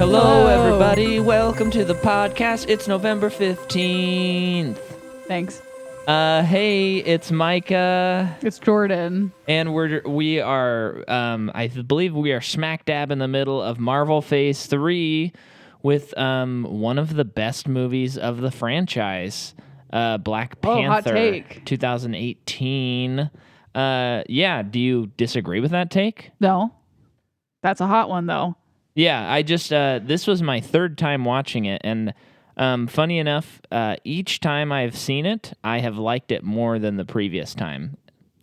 Hello, everybody. Welcome to the podcast. It's November 15th. Thanks. Hey, it's Micah. It's Jordan. And we are, I believe we are smack dab in the middle of Marvel Phase 3 with one of the best movies of the franchise, Black Panther. Hot take. 2018. Yeah, do you disagree with that take? No. That's a hot one, though. Yeah, I just, this was my third time watching it, and funny enough, each time I've seen it, I have liked it more than the previous time.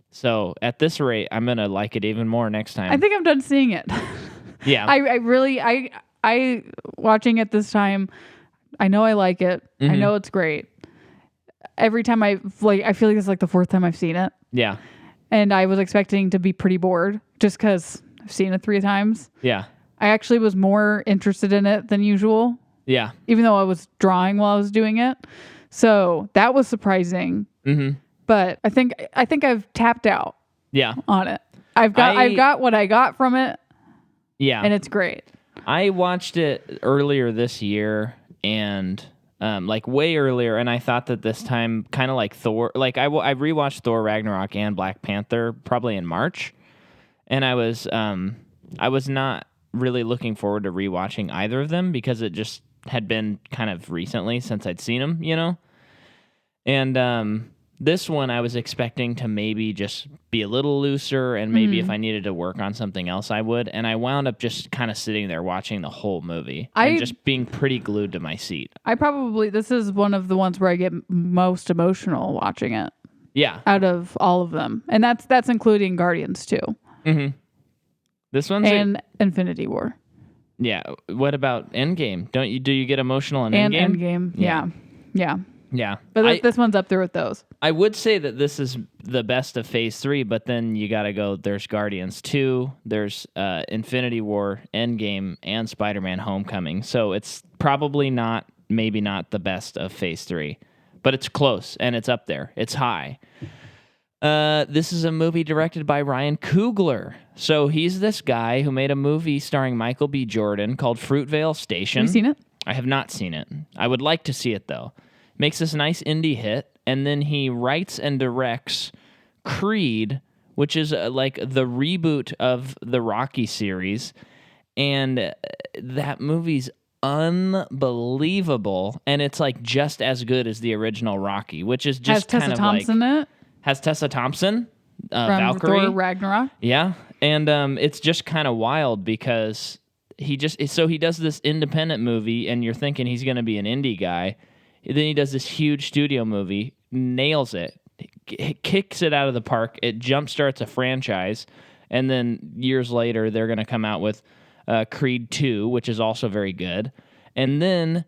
So at this rate, I'm going to like it even more next time. I think I'm done seeing it. Yeah. I watching it this time, I know I like it. Mm-hmm. I know it's great. Every time I feel like it's like the fourth time I've seen it. Yeah. And I was expecting to be pretty bored just because I've seen it 3 times. Yeah. I actually was more interested in it than usual. Yeah. Even though I was drawing while I was doing it. So that was surprising. Mm-hmm. But I think I've tapped out. Yeah. On it. I've got what I got from it. Yeah. And it's great. I watched it earlier this year and like way earlier, and I thought that this time, kind of like Thor, like I rewatched Thor Ragnarok and Black Panther probably in March, and I was not really looking forward to rewatching either of them because it just had been kind of recently since I'd seen them, you know? And this one I was expecting to maybe just be a little looser, and maybe if I needed to work on something else, I would. And I wound up just kind of sitting there watching the whole movie and just being pretty glued to my seat. This is one of the ones where I get most emotional watching it. Yeah. Out of all of them. And that's including Guardians too. Mm-hmm. This one's Infinity War. Yeah. What about Endgame? Do you get emotional in and Endgame? Endgame. Yeah. Yeah. But this one's up there with those. I would say that this is the best of Phase 3, but then you got to go, there's Guardians 2, there's Infinity War, Endgame, and Spider-Man Homecoming. So it's probably maybe not the best of Phase 3, but it's close, and it's up there. It's high. This is a movie directed by Ryan Coogler. So he's this guy who made a movie starring Michael B. Jordan called Fruitvale Station. Have you seen it? I have not seen it. I would like to see it, though. Makes this nice indie hit, and then he writes and directs Creed, which is like the reboot of the Rocky series, and that movie's unbelievable, and it's like just as good as the original Rocky, which is just kind of Thompson in it? Has Tessa Thompson, from Valkyrie, Thor Ragnarok. Yeah, and it's just kind of wild because he does this independent movie, and you're thinking he's going to be an indie guy. Then he does this huge studio movie, nails it, kicks it out of the park. It jumpstarts a franchise, and then years later they're going to come out with Creed 2, which is also very good. And then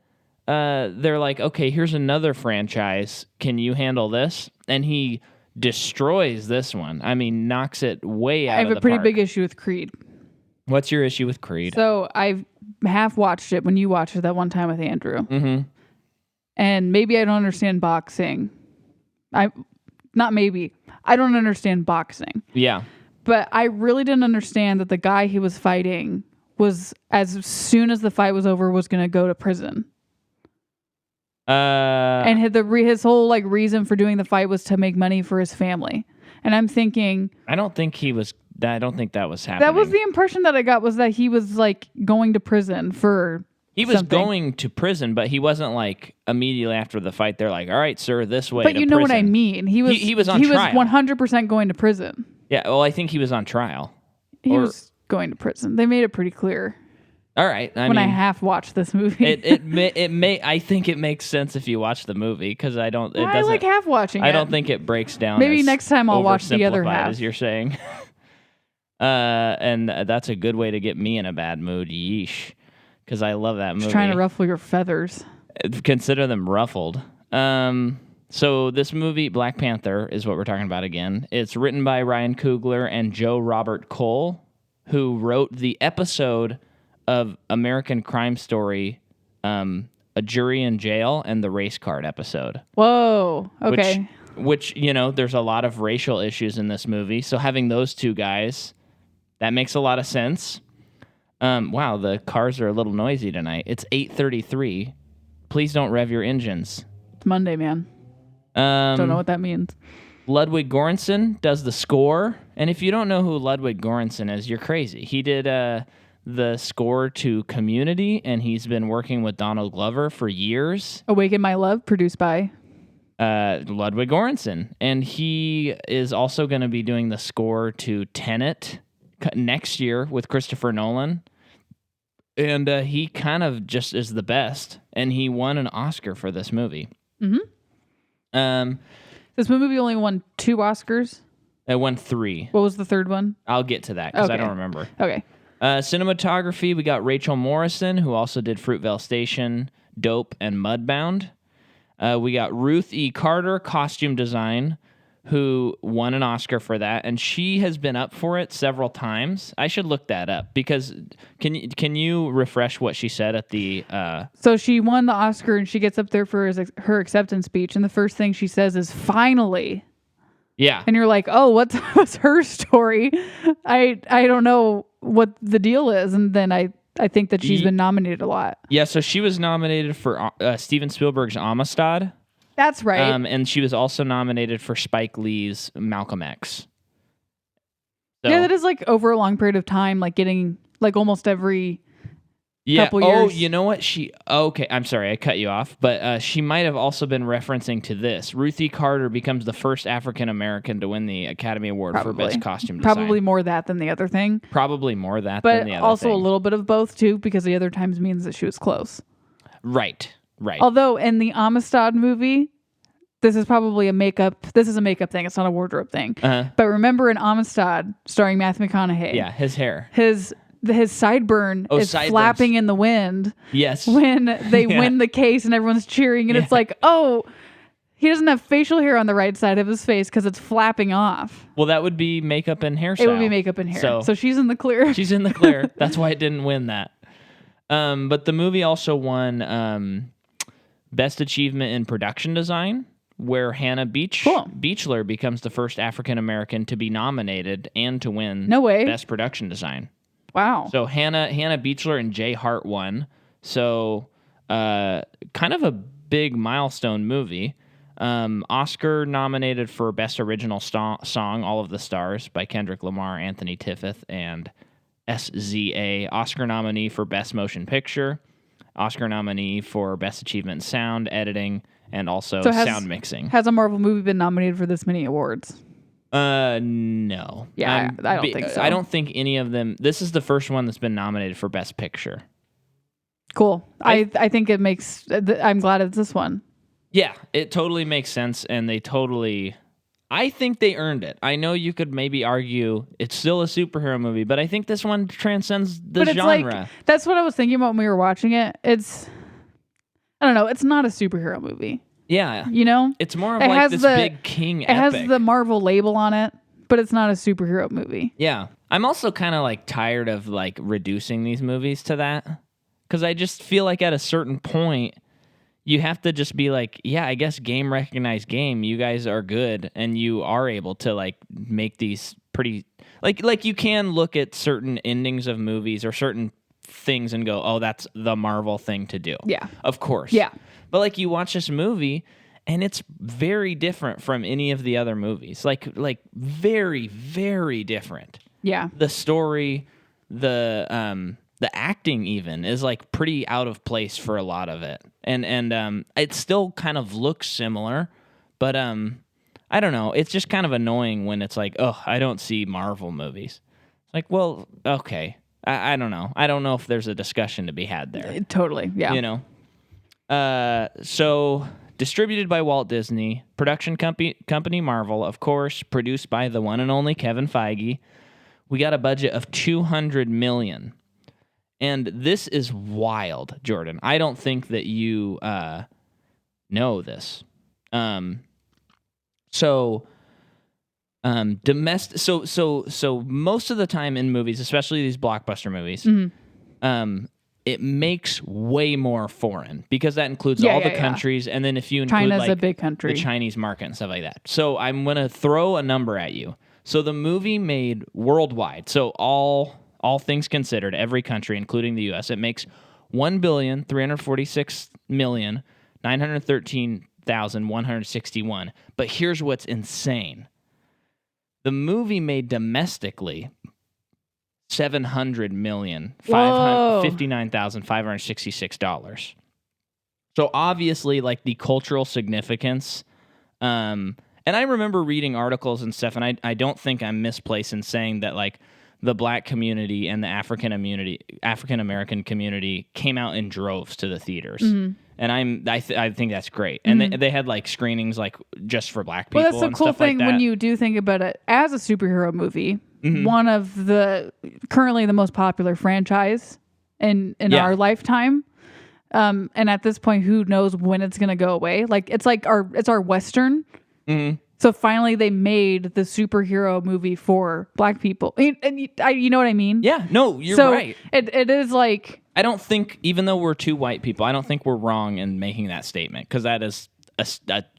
they're like, okay, here's another franchise. Can you handle this? And he destroys this one. I mean, knocks it way out of the park. I have a pretty big issue with Creed. What's your issue with Creed? So I half watched it when you watched it that one time with Andrew. Mm-hmm. And maybe I don't understand boxing. I don't understand boxing. Yeah. But I really didn't understand that the guy he was fighting was, as soon as the fight was over, was going to go to prison. And his whole like reason for doing the fight was to make money for his family. And I'm thinking, I don't think that was happening. That was the impression that I got, was that he was like going to prison for He was going to prison, but he wasn't like immediately after the fight. They're like, all right, sir, this way. But you know what I mean. He was on trial. He was 100% going to prison. Yeah, well, I think he was on trial. He was going to prison. They made it pretty clear. All right. I half watched this movie. I think it makes sense if you watch the movie, because I like half watching it. I don't think it breaks down. Maybe next time I'll watch the other half, as you're saying. And that's a good way to get me in a bad mood. Yeesh. Because I love that movie. Just trying to ruffle your feathers. Consider them ruffled. So this movie, Black Panther, is what we're talking about again. It's written by Ryan Coogler and Joe Robert Cole, who wrote the episode of American Crime Story, A Jury in Jail, and the race card episode. Whoa, okay. Which, there's a lot of racial issues in this movie. So having those two guys, that makes a lot of sense. Wow, the cars are a little noisy tonight. It's 8:33. Please don't rev your engines. It's Monday, man. Don't know what that means. Ludwig Göransson does the score. And if you don't know who Ludwig Göransson is, you're crazy. He did the score to Community, and he's been working with Donald Glover for years. Awaken My Love, produced by Ludwig Göransson. And he is also going to be doing the score to Tenet next year with Christopher Nolan. And he kind of just is the best. And he won an Oscar for this movie. Mm-hmm. This movie only won 2 Oscars. It won 3. What was the third one? I'll get to that because I don't remember. Okay. Cinematography, we got Rachel Morrison, who also did Fruitvale Station, Dope, and Mudbound. We got Ruth E. Carter, costume design, who won an Oscar for that, and she has been up for it several times. I should look that up because can you refresh what she said at the? So she won the Oscar, and she gets up there for her acceptance speech, and the first thing she says is "finally." Yeah, and you're like, "Oh, what's her story?" I don't know what the deal is, and then I think that she's been nominated a lot. Yeah, so she was nominated for Steven Spielberg's Amistad. That's right. And she was also nominated for Spike Lee's Malcolm X. So, yeah, that is like over a long period of time, like getting like almost every couple years. Oh, you know what? Okay, I'm sorry, I cut you off, but she might have also been referencing to this. Ruthie Carter becomes the first African American to win the Academy Award for Best Costume Design. Probably more that than the other thing. Probably more that but than the other thing. But also a little bit of both too, because the other times means that she was close. Right. Although in the Amistad movie, this is probably a makeup thing. It's not a wardrobe thing. Uh-huh. But remember in Amistad, starring Matthew McConaughey. Yeah, his hair. His sideburn is flapping in the wind. Yes. When they win the case and everyone's cheering. And it's like, oh, he doesn't have facial hair on the right side of his face because it's flapping off. Well, that would be makeup and hairstyle. It would be makeup and hair. So she's in the clear. She's in the clear. That's why it didn't win that. But the movie also won Best Achievement in Production Design, where Hannah Beachler becomes the first African American to be nominated and to win Best Production Design. Wow. So Hannah Beachler and Jay Hart won. So kind of a big milestone movie. Oscar nominated for Best Original Song, All of the Stars by Kendrick Lamar, Anthony Tiffith, and SZA. Oscar nominee for Best Motion Picture. Oscar nominee for Best Achievement in Sound, Editing, and also sound mixing. Has a Marvel movie been nominated for this many awards? No. Yeah, I don't think so. I don't think any of them. This is the first one that's been nominated for Best Picture. Cool. I think it makes. I'm glad it's this one. Yeah, it totally makes sense, and I think they earned it. I know you could maybe argue it's still a superhero movie, but I think this one transcends the genre. Like, that's what I was thinking about when we were watching it. I don't know. It's not a superhero movie. Yeah. You know? It's more of like this big king epic. It has the Marvel label on it, but it's not a superhero movie. Yeah. I'm also kind of like tired of like reducing these movies to that, because I just feel like at a certain point, you have to just be like, yeah, I guess game recognized game. You guys are good, and you are able to like make these pretty like you can look at certain endings of movies or certain things and go, oh, that's the Marvel thing to do. Yeah, of course. Yeah, but like you watch this movie, and it's very different from any of the other movies. Like very, very different. Yeah, the story, the acting even is like pretty out of place for a lot of it. And it still kind of looks similar, but I don't know. It's just kind of annoying when it's like, oh, I don't see Marvel movies. Like, well, okay. I don't know. I don't know if there's a discussion to be had there. Totally, yeah. You know? So distributed by Walt Disney, production company Marvel, of course, produced by the one and only Kevin Feige. We got a budget of $200 million. And this is wild, Jordan. I don't think that you know this. So most of the time in movies, especially these blockbuster movies, it makes way more foreign, because that includes all the countries, and then if you include China's a big country, the Chinese market and stuff like that. So I'm gonna throw a number at you. So the movie made worldwide, so all all things considered, every country, including the U.S., it makes $1,346,913,161. But here's what's insane. The movie made domestically $700,559,566. So obviously, like, the cultural significance, and I remember reading articles and stuff, and I don't think I'm misplaced in saying that, like, the Black community and the African American community came out in droves to the theaters, and I think that's great. And they had like screenings like just for Black people. Well, that's the cool thing like when you do think about it as a superhero movie. One of the currently the most popular franchise in our lifetime. And at this point, who knows when it's going to go away? Like it's our Western. So finally, they made the superhero movie for Black people, and you know what I mean? Yeah, no, you're right. It is like, I don't think, even though we're two white people, I don't think we're wrong in making that statement, because that is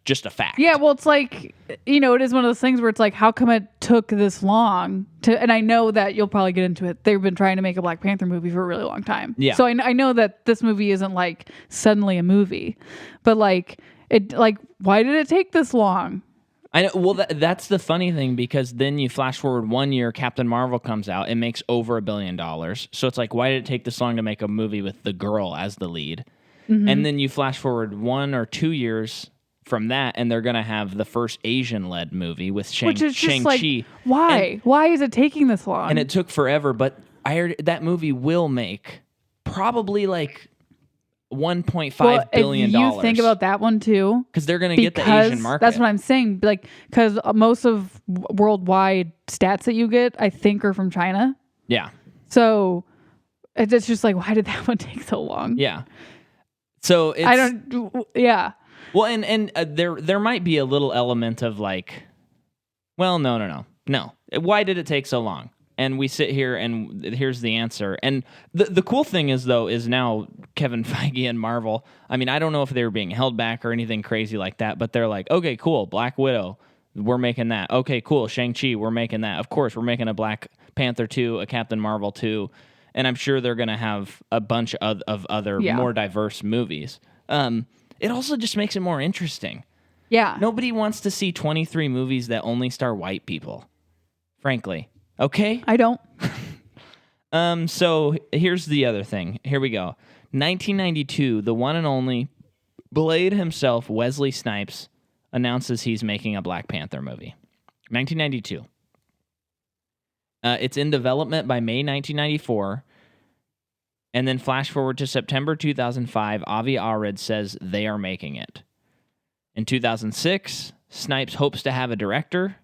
just a fact. Yeah, well, it's like, it is one of those things where it's like, how come it took this long to? And I know that you'll probably get into it. They've been trying to make a Black Panther movie for a really long time. Yeah. So I know that this movie isn't like suddenly a movie, but like why did it take this long? I know. Well, that's the funny thing, because then you flash forward 1 year, Captain Marvel comes out, it makes over $1 billion. So it's like, why did it take this long to make a movie with the girl as the lead? And then you flash forward 1 or 2 years from that, and they're gonna have the first Asian-led movie with Shang-Chi. Like, why? Why is it taking this long? And it took forever, but I heard that movie will make probably like $1.5 billion. If you think about that one too, because they're going to get the Asian market. That's what I'm saying. Like, because most of worldwide stats that you get, I think, are from China. Yeah. So it's just like, why did that one take so long? Yeah. So it's, I don't. Yeah. Well, and there might be a little element of like, well, no. Why did it take so long? And we sit here, and here's the answer. And the cool thing is, though, is now Kevin Feige and Marvel, I mean, I don't know if they were being held back or anything crazy like that, but they're like, okay, cool, Black Widow, we're making that. Okay, cool, Shang-Chi, we're making that. Of course, we're making a Black Panther 2, a Captain Marvel 2, and I'm sure they're going to have a bunch of other more diverse movies. It also just makes it more interesting. Yeah. Nobody wants to see 23 movies that only star white people, frankly. Okay? I don't. So here's the other thing. Here we go. 1992, the one and only Blade himself, Wesley Snipes, announces he's making a Black Panther movie. 1992. It's in development by May 1994. And then flash forward to September 2005, Avi Arad says they are making it. In 2006, Snipes hopes to have a director.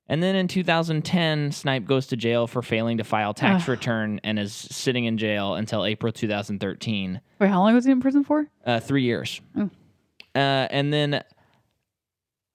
And then in 2010, Snipe goes to jail for failing to file tax return and is sitting in jail until April 2013. Wait, how long was he in prison for? 3 years. Oh. And then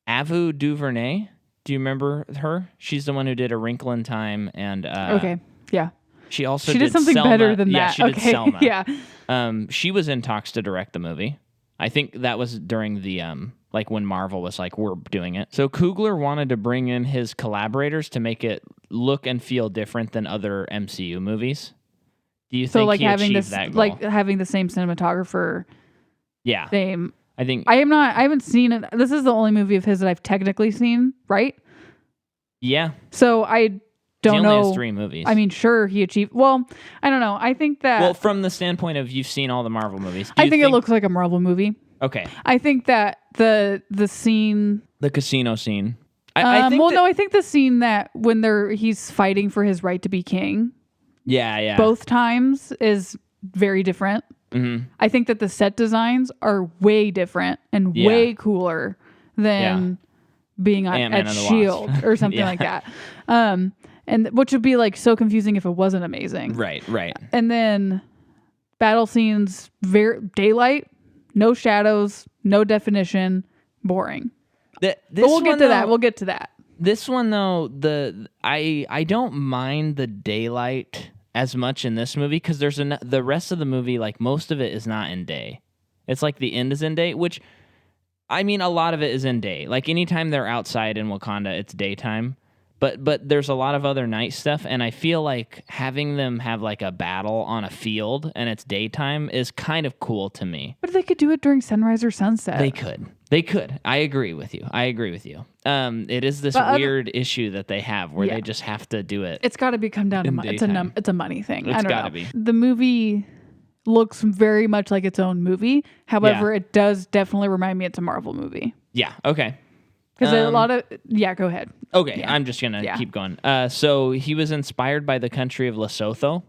Ava DuVernay, do you remember her? She's the one who did A Wrinkle in Time. And okay, yeah. She also did something Selma. better than that. Yeah, she did Selma. Yeah. She was in talks to direct the movie. I think that was during the like when Marvel was like, we're doing it. So Coogler wanted to bring in his collaborators to make it look and feel different than other MCU movies. Do you think he achieved that goal? Like having the same cinematographer? Yeah. Same. I think I haven't seen it. This is the only movie of his that I've technically seen, right? Yeah. So I don't know. He only has 3 movies. I mean, sure, he achieved. Well, I don't know. I think that. Well, from the standpoint of you've seen all the Marvel movies, I think it looks like a Marvel movie. Okay. I think that the scene, the casino scene. I think the scene that when he's fighting for his right to be king. Yeah. Both times is very different. Mm-hmm. I think that the set designs are way different and way cooler than being at S.H.I.E.L.D. or something like that. And which would be like so confusing if it wasn't amazing. Right. And then battle scenes, daylight, no shadows, no definition, boring. But we'll get to that. This one though, I don't mind the daylight as much in this movie because there's the rest of the movie, like most of it is not in day. It's like the end is in day, which I mean a lot of it is in day. Like anytime they're outside in Wakanda, it's daytime. But there's a lot of other night stuff, and I feel like having them have like a battle on a field and it's daytime is kind of cool to me. But they could do it during sunrise or sunset. They could. I agree with you. It is this weird issue that they have where they just have to do it. It's got to come down to it's a money thing. It's got to be. The movie looks very much like its own movie. However, it does definitely remind me it's a Marvel movie. Yeah. Okay. Because a lot of... Yeah, go ahead. Okay, yeah. I'm just going to keep going. So he was inspired by the country of Lesotho,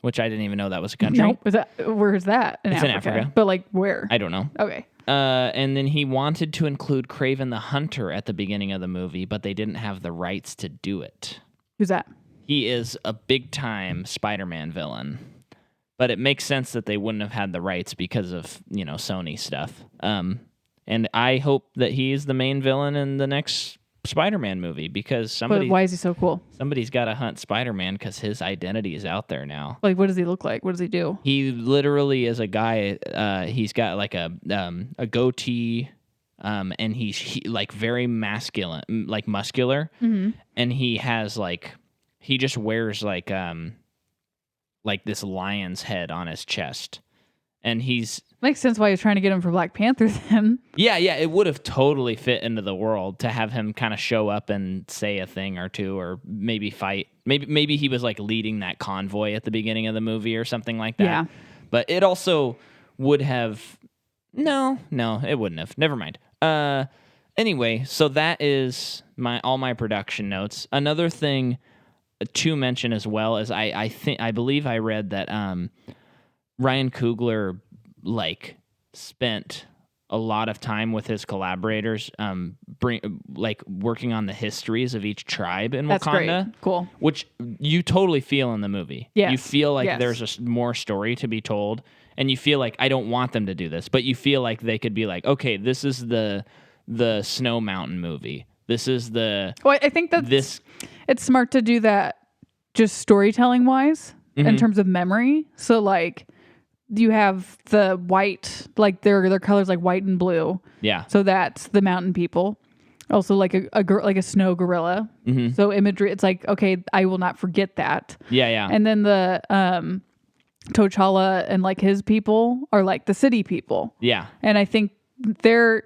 which I didn't even know that was a country. Nope. Where's that? It's in Africa. But like where? I don't know. Okay. And then he wanted to include Kraven the Hunter at the beginning of the movie, but they didn't have the rights to do it. Who's that? He is a big-time Spider-Man villain. But it makes sense that they wouldn't have had the rights because of, Sony stuff. And I hope that he's the main villain in the next Spider-Man movie because But why is he so cool? Somebody's got to hunt Spider-Man because his identity is out there now. Like, what does he look like? What does he do? He literally is a guy. He's got like a goatee, and he's like very masculine, like muscular, and he has he just wears like this lion's head on his chest. And makes sense why he's trying to get him for Black Panther then. Yeah, it would have totally fit into the world to have him kind of show up and say a thing or two, or maybe fight. Maybe he was like leading that convoy at the beginning of the movie or something like that. Yeah. But it also would have no, it wouldn't have. Never mind. Anyway, so that is all my production notes. Another thing to mention as well is I believe I read that Ryan Coogler spent a lot of time with his collaborators working on the histories of each tribe in Wakanda. That's great. Cool. Which you totally feel in the movie. Yes. You feel like there's more story to be told, and you feel like I don't want them to do this, but you feel like they could be like, okay, this is the Snow Mountain movie. This is the... Well, I think it's smart to do that just storytelling wise in terms of memory. So you have the white, their colors like white and blue. Yeah. So that's the mountain people. Also like a snow gorilla. Mm-hmm. So imagery, it's like, okay, I will not forget that. Yeah. And then the T'Challa and his people are like the city people. Yeah. And I think they're...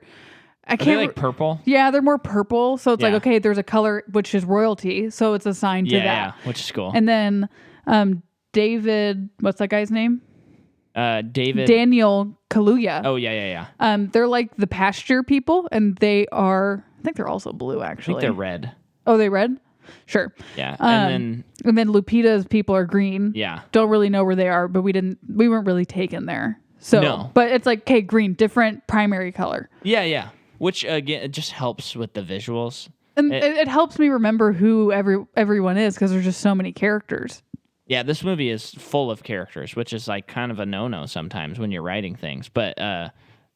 Are they purple? Yeah, they're more purple. So it's like, okay, there's a color, which is royalty. So it's assigned to that. Yeah, which is cool. And then David, what's that guy's name? Daniel Kaluuya. Oh, yeah. They're like the pasture people, and I think they're also blue, actually. I think they're red. Oh, they red? Sure. Yeah. And then Lupita's people are green. Yeah. Don't really know where they are, but we weren't really taken there. So, no. But it's like, okay, green, different primary color. Yeah. Which, again, it just helps with the visuals. And it helps me remember who everyone is because there's just so many characters. Yeah, this movie is full of characters, which is kind of a no-no sometimes when you're writing things. But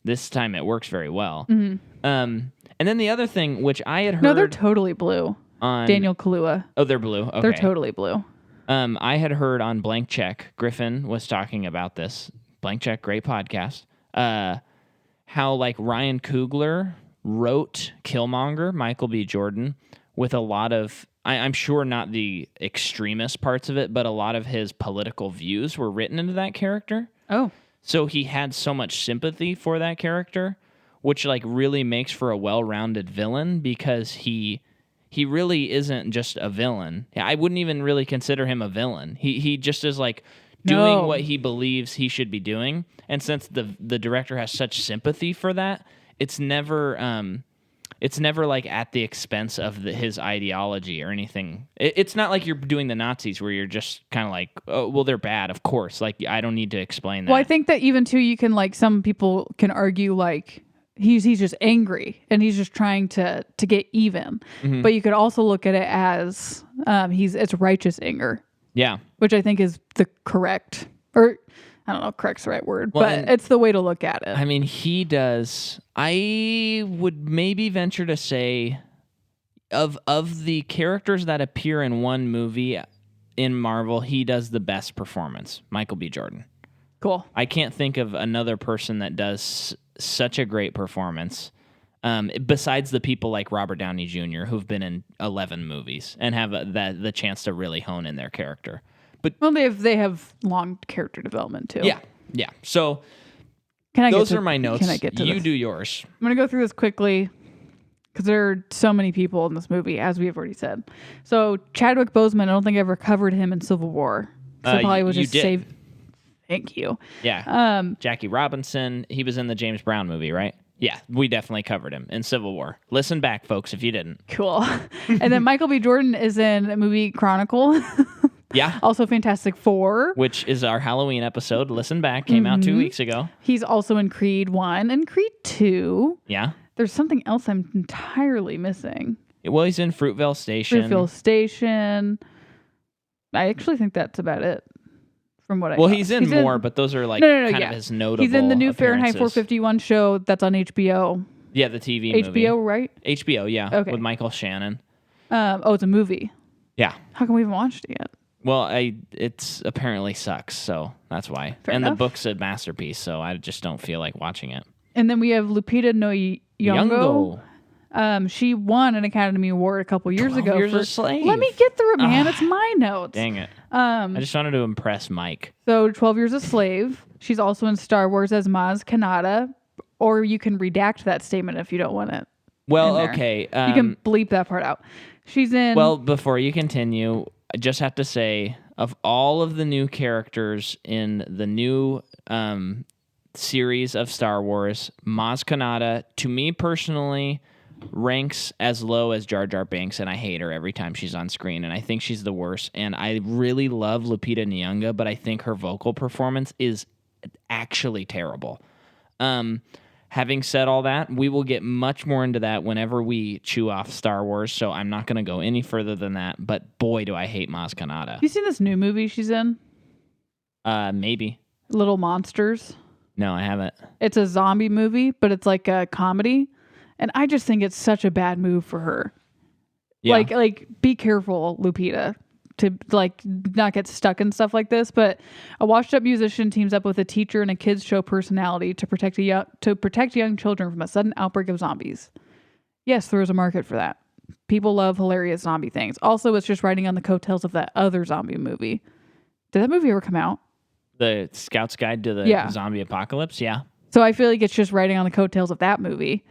this time it works very well. Mm-hmm. And then the other thing, which I had heard... No, they're totally blue. On Daniel Kaluuya. Oh, they're blue? Okay. They're totally blue. I had heard on Blank Check, Griffin was talking about this. Blank Check, great podcast. How Ryan Coogler wrote Killmonger, Michael B. Jordan, with a lot of... I'm sure not the extremist parts of it, but a lot of his political views were written into that character. Oh. So he had so much sympathy for that character, which really makes for a well-rounded villain because he really isn't just a villain. I wouldn't even really consider him a villain. He just is doing what he believes he should be doing. And since the director has such sympathy for that, it's never at the expense of his ideology or anything. It's not like you're doing the Nazis where you're just kind of like, oh, well, they're bad, of course. I don't need to explain that. Well, I think that even too, you can some people can argue he's just angry and he's just trying to get even. Mm-hmm. But you could also look at it as it's righteous anger. Yeah. Which I think is the correct, or I don't know if correct's the right word, but it's the way to look at it. I mean, he does. I would maybe venture to say of the characters that appear in one movie in Marvel, he does the best performance, Michael B. Jordan. Cool. I can't think of another person that does such a great performance. Besides the people like Robert Downey Jr., who've been in 11 movies and have the chance to really hone in their character. But they have long character development too. Yeah. So those are my notes. Can I get to you this? do yours. I'm gonna go through this quickly because there are so many people in this movie, as we have already said. So Chadwick Boseman, I don't think I ever covered him in Civil War. So probably was just save. Thank you. Yeah. Jackie Robinson. He was in the James Brown movie, right? Yeah, we definitely covered him in Civil War. Listen back, folks, if you didn't. Cool. And then Michael B. Jordan is in a movie Chronicle. Yeah. Also Fantastic Four. Which is our Halloween episode. Listen back. Came out 2 weeks ago. He's also in Creed 1 and Creed 2. Yeah. There's something else I'm entirely missing. Well, he's in Fruitvale Station. I actually think that's about it. From what I know. He's in more, but those are like kind of his notable He's in the new appearances. Fahrenheit 451 show that's on HBO. Yeah, the TV movie. HBO, right? HBO, yeah. Okay. With Michael Shannon. It's a movie. Yeah. How come we haven't watched it yet? Well, it's apparently sucks, so that's why. Fair enough. The book's a masterpiece, so I just don't feel like watching it. And then we have Lupita Nyong'o. She won an Academy Award a couple years ago. Years a Slave. Let me get through it, man. It's my notes. Dang it. I just wanted to impress Mike. So 12 Years a Slave. She's also in Star Wars as Maz Kanata. Or you can redact that statement if you don't want it. Well, okay. You can bleep that part out. She's in... Well, before you continue, I just have to say, of all of the new characters in the new series of Star Wars, Maz Kanata, to me personally, ranks as low as Jar Jar Binks, and I hate her every time she's on screen, and I think she's the worst. And I really love Lupita Nyong'o, but I think her vocal performance is actually terrible. Having said all that, we will get much more into that whenever we chew off Star Wars, so I'm not going to go any further than that, but boy, do I hate Maz Kanata. You seen this new movie she's in? Maybe. Little Monsters? No, I haven't. It's a zombie movie, but it's like a comedy. And I just think it's such a bad move for her. Yeah. Like be careful, Lupita, to like not get stuck in stuff like this. But a washed-up musician teams up with a teacher and a kids show personality to protect young children from a sudden outbreak of zombies. Yes, there is a market for that. People love hilarious zombie things. Also, it's just riding on the coattails of that other zombie movie. Did that movie ever come out? The Scout's Guide to the Zombie Apocalypse? Yeah. So I feel like it's just riding on the coattails of that movie.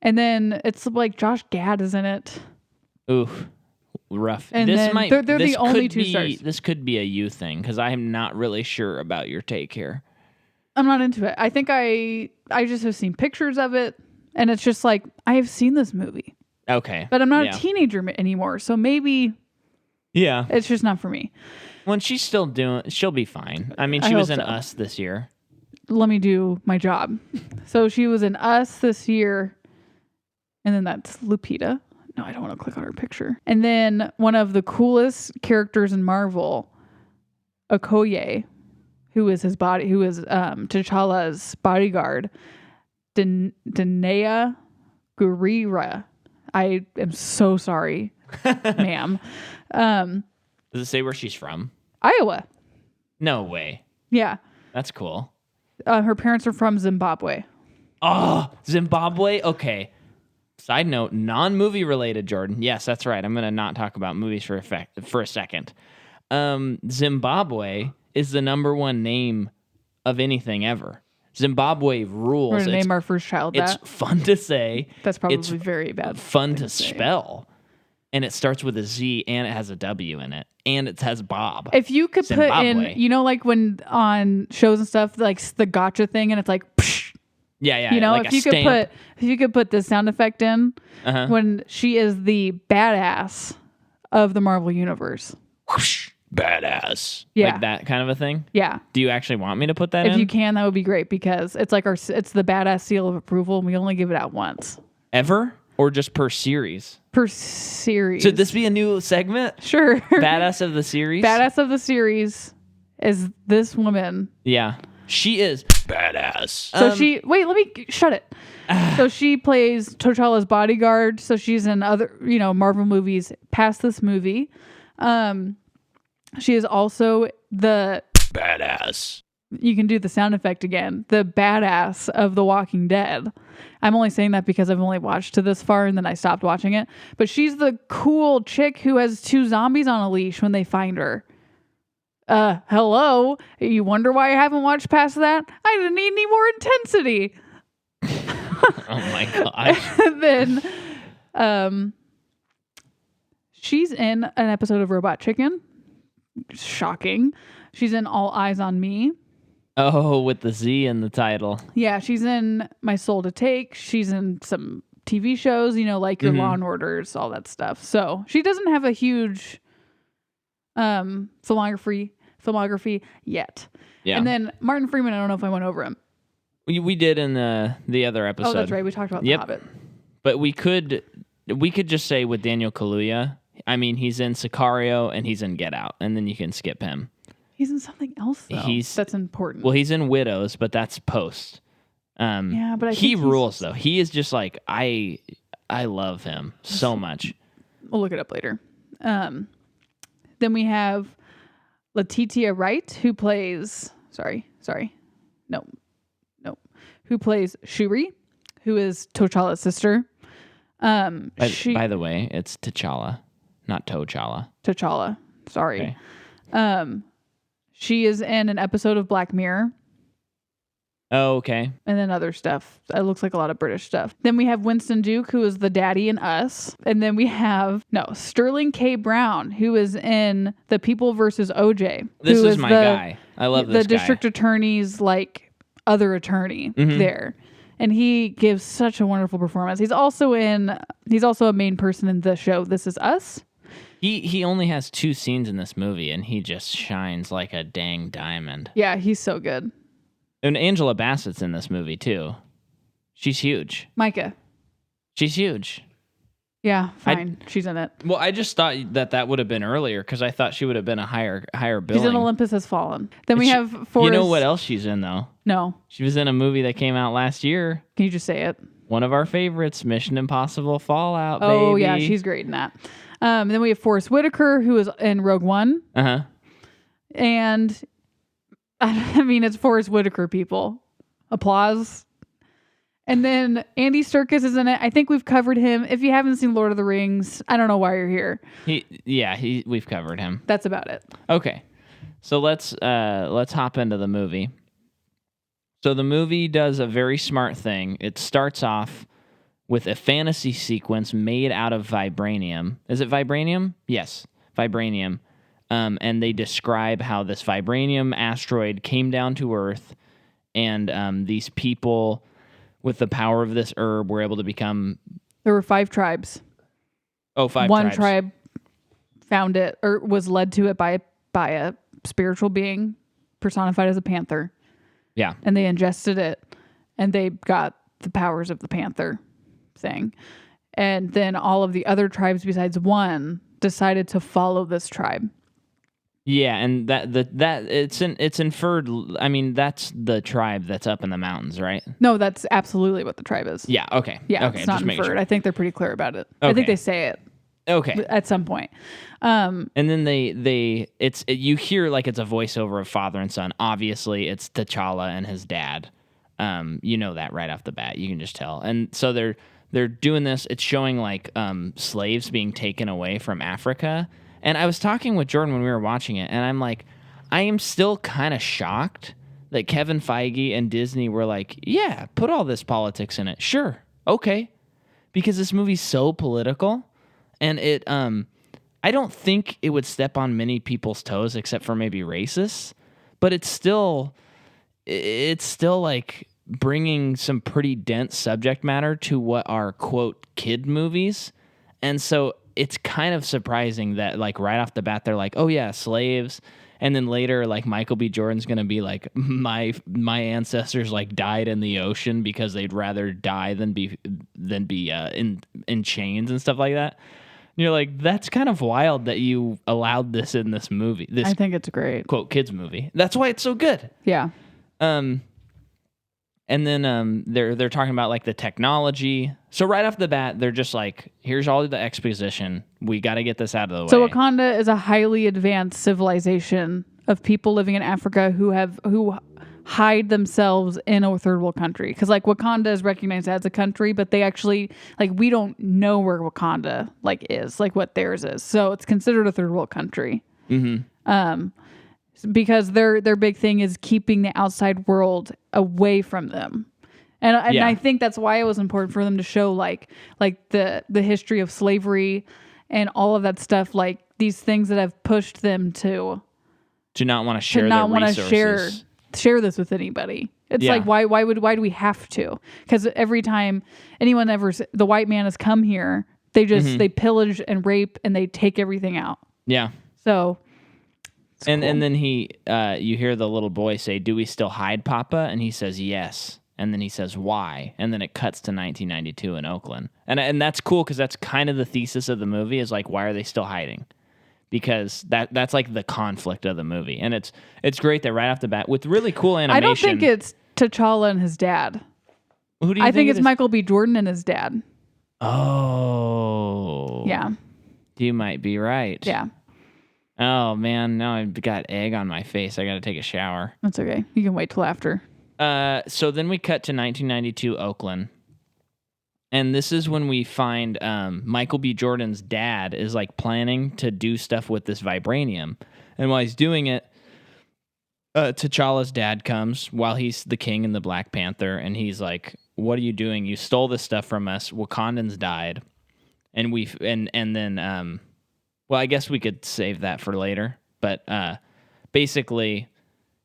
And then it's like Josh Gad is in it. Oof. Rough. And they're the only two stars. This could be a you thing, because I am not really sure about your take here. I'm not into it. I think I just have seen pictures of it, and it's just like, I have seen this movie. Okay. But I'm not a teenager anymore, so maybe it's just not for me. When she's still she'll be fine. I mean, she was in Us this year. Let me do my job. So she was in Us this year, and then that's Lupita. No, I don't want to click on her picture. And then one of the coolest characters in Marvel, Okoye, who is T'Challa's bodyguard, Danaya Gurira. I am so sorry, ma'am. Does it say where she's from? Iowa. No way. Yeah. That's cool. Her parents are from Zimbabwe. Oh, Zimbabwe? Okay. Side note, non-movie related, Jordan. Yes, that's right. I'm going to not talk about movies for a second. Zimbabwe is the number one name of anything ever. Zimbabwe rules. We're going to name our first child that. It's fun to say. That's probably very bad. Fun to spell. And it starts with a Z, and it has a W in it. And it has Bob. If you could Zimbabwe. Put in, you know, like when on shows and stuff, like the gotcha thing, and it's like, psh. Yeah. You know, like if you could put this sound effect in when she is the badass of the Marvel Universe. Whoosh, badass. Yeah. Like that kind of a thing? Yeah. Do you actually want me to put that in? If you can, that would be great, because it's like it's the badass seal of approval, and we only give it out once. Ever? Or just per series? Per series. Should this be a new segment? Sure. Badass of the series? Badass of the series is this woman. Yeah. She is badass. So wait, let me shut it. So she plays T'Challa's bodyguard. So she's in other, Marvel movies past this movie. She is also the badass You can do the sound effect again. The badass of The Walking Dead. I'm only saying that because I've only watched to this far and then I stopped watching it. But she's the cool chick who has 2 zombies on a leash when they find her. Hello? You wonder why I haven't watched past that? I didn't need any more intensity. Oh my gosh. And then she's in an episode of Robot Chicken. Shocking. She's in All Eyes on Me. Oh, with the Z in the title. Yeah, she's in My Soul to Take. She's in some TV shows, like your Law and Orders, all that stuff. So she doesn't have a huge filmography yet. Yeah. And then Martin Freeman, I don't know if I went over him. We did in the other episode. Oh, that's right. We talked about The Hobbit. But we could just say with Daniel Kaluuya, I mean, he's in Sicario and he's in Get Out, and then you can skip him. He's in something else, though. That's important. Well, he's in Widows, but that's post. Yeah, but he rules, though. He is just like, I love him so much. We'll look it up later. Then we have Letitia Wright, who plays... Who plays Shuri, who is T'Challa's sister. By the way, it's T'Challa, not T'Challa. T'Challa. Sorry. Okay. She is in an episode of Black Mirror. Oh, okay. And then other stuff. It looks like a lot of British stuff. Then we have Winston Duke, who is the daddy in Us. And then we have, Sterling K. Brown, who is in The People versus OJ. This is my guy. I love this guy. The district attorney's, other attorney there. And he gives such a wonderful performance. He's also a main person in the show This Is Us. He only has 2 scenes in this movie, and he just shines like a dang diamond. Yeah, he's so good. And Angela Bassett's in this movie, too. She's huge. Micah. She's huge. Yeah, fine. She's in it. Well, I just thought that would have been earlier, because I thought she would have been a higher billing. She's in Olympus Has Fallen. Then we have Forrest. You know what else she's in, though? No. She was in a movie that came out last year. Can you just say it? One of our favorites, Mission Impossible Fallout, baby. Oh, yeah, she's great in that. Then we have Forrest Whitaker, who is in Rogue One. Uh-huh. And, I mean, it's Forrest Whitaker, people. Applause. And then Andy Serkis is in it. I think we've covered him. If you haven't seen Lord of the Rings, I don't know why you're here. We've covered him. That's about it. Okay. So let's hop into the movie. So the movie does a very smart thing. It starts off with a fantasy sequence made out of vibranium. Is it vibranium? Yes, vibranium. And they describe how this vibranium asteroid came down to Earth, and these people with the power of this herb were able to become... There were 5 tribes. Oh, 5 One tribes. tribe found it, or was led to it by a spiritual being personified as a panther. Yeah. And they ingested it, and they got the powers of the panther thing. And then all of the other tribes besides one decided to follow this tribe. Yeah, and that it's inferred. I mean, that's the tribe that's up in the mountains, right? No, that's absolutely what the tribe is. Yeah. Okay. Yeah. Okay, it's not inferred. Sure. I think they're pretty clear about it. Okay. I think they say it. Okay. At some point. And then you hear like it's a voiceover of father and son. Obviously, it's T'Challa and his dad. You know that right off the bat. You can just tell. And so they're doing this. It's showing like slaves being taken away from Africa. And I was talking with Jordan when we were watching it, and I'm like, I am still kind of shocked that Kevin Feige and Disney were like, yeah, put all this politics in it. Sure. Okay. Because this movie's so political, and it I don't think it would step on many people's toes except for maybe racists, but it's still like bringing some pretty dense subject matter to what are quote kid movies. And so it's kind of surprising that like right off the bat they're like, oh yeah, slaves, and then later like Michael B. Jordan's gonna be like, my ancestors like died in the ocean because they'd rather die than be in chains and stuff like that. And you're like, that's kind of wild that you allowed this in this movie. I think it's great, quote kids movie. That's why it's so good. Yeah. And then they're talking about like the technology. So right off the bat, they're just like, here's all the exposition. We got to get this out of the way. So Wakanda is a highly advanced civilization of people living in Africa who hide themselves in a third world country. Because like Wakanda is recognized as a country, but they actually like we don't know where Wakanda like is, like what theirs is. So it's considered a third world country. Because their big thing is keeping the outside world away from them. And I think that's why it was important for them to show like the history of slavery and all of that stuff, like these things that have pushed them to not want to share their resources. Share this with anybody. It's like why do we have to? Because every time anyone the white man has come here, they just they pillage and rape and they take everything out. Yeah. So and then you hear the little boy say, "Do we still hide, Papa?" And he says, "Yes." And then he says, "Why?" And then it cuts to 1992 in Oakland. And that's cool because that's kind of the thesis of the movie is like, why are they still hiding? Because that's like the conflict of the movie. And it's great that right off the bat with really cool animation. I don't think it's T'Challa and his dad. Who do you think it's Michael B. Jordan and his dad. Oh. Yeah. You might be right. Yeah. Oh, man. Now I've got egg on my face. I got to take a shower. That's okay. You can wait till after. So then we cut to 1992 Oakland. And this is when we find Michael B. Jordan's dad is like planning to do stuff with this vibranium. And while he's doing it, T'Challa's dad comes while he's the king in the Black Panther. And he's like, "What are you doing? You stole this stuff from us. Wakandans died." And then I guess we could save that for later. But basically,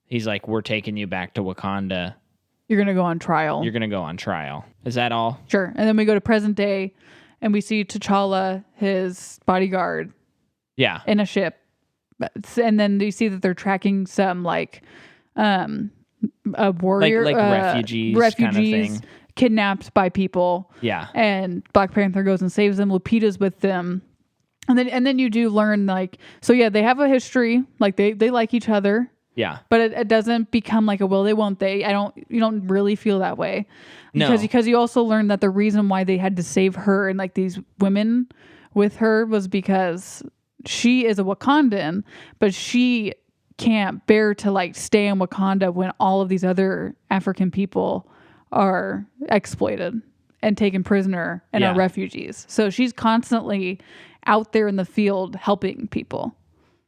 he's like, "We're taking you back to Wakanda. You're going to go on trial." You're going to go on trial. Is that all? Sure. And then we go to present day and we see T'Challa, his bodyguard. Yeah. In a ship. And then you see that they're tracking some like a warrior. Like refugees kind of thing. Kidnapped by people. Yeah. And Black Panther goes and saves them. Lupita's with them. And then you do learn like, so yeah, they have a history. Like they like each other. Yeah. But it doesn't become like a will they won't they. You don't really feel that way. No. Because you also learn that the reason why they had to save her and like these women with her was because she is a Wakandan, but she can't bear to like stay in Wakanda when all of these other African people are exploited and taken prisoner and are refugees. So she's constantly out there in the field helping people.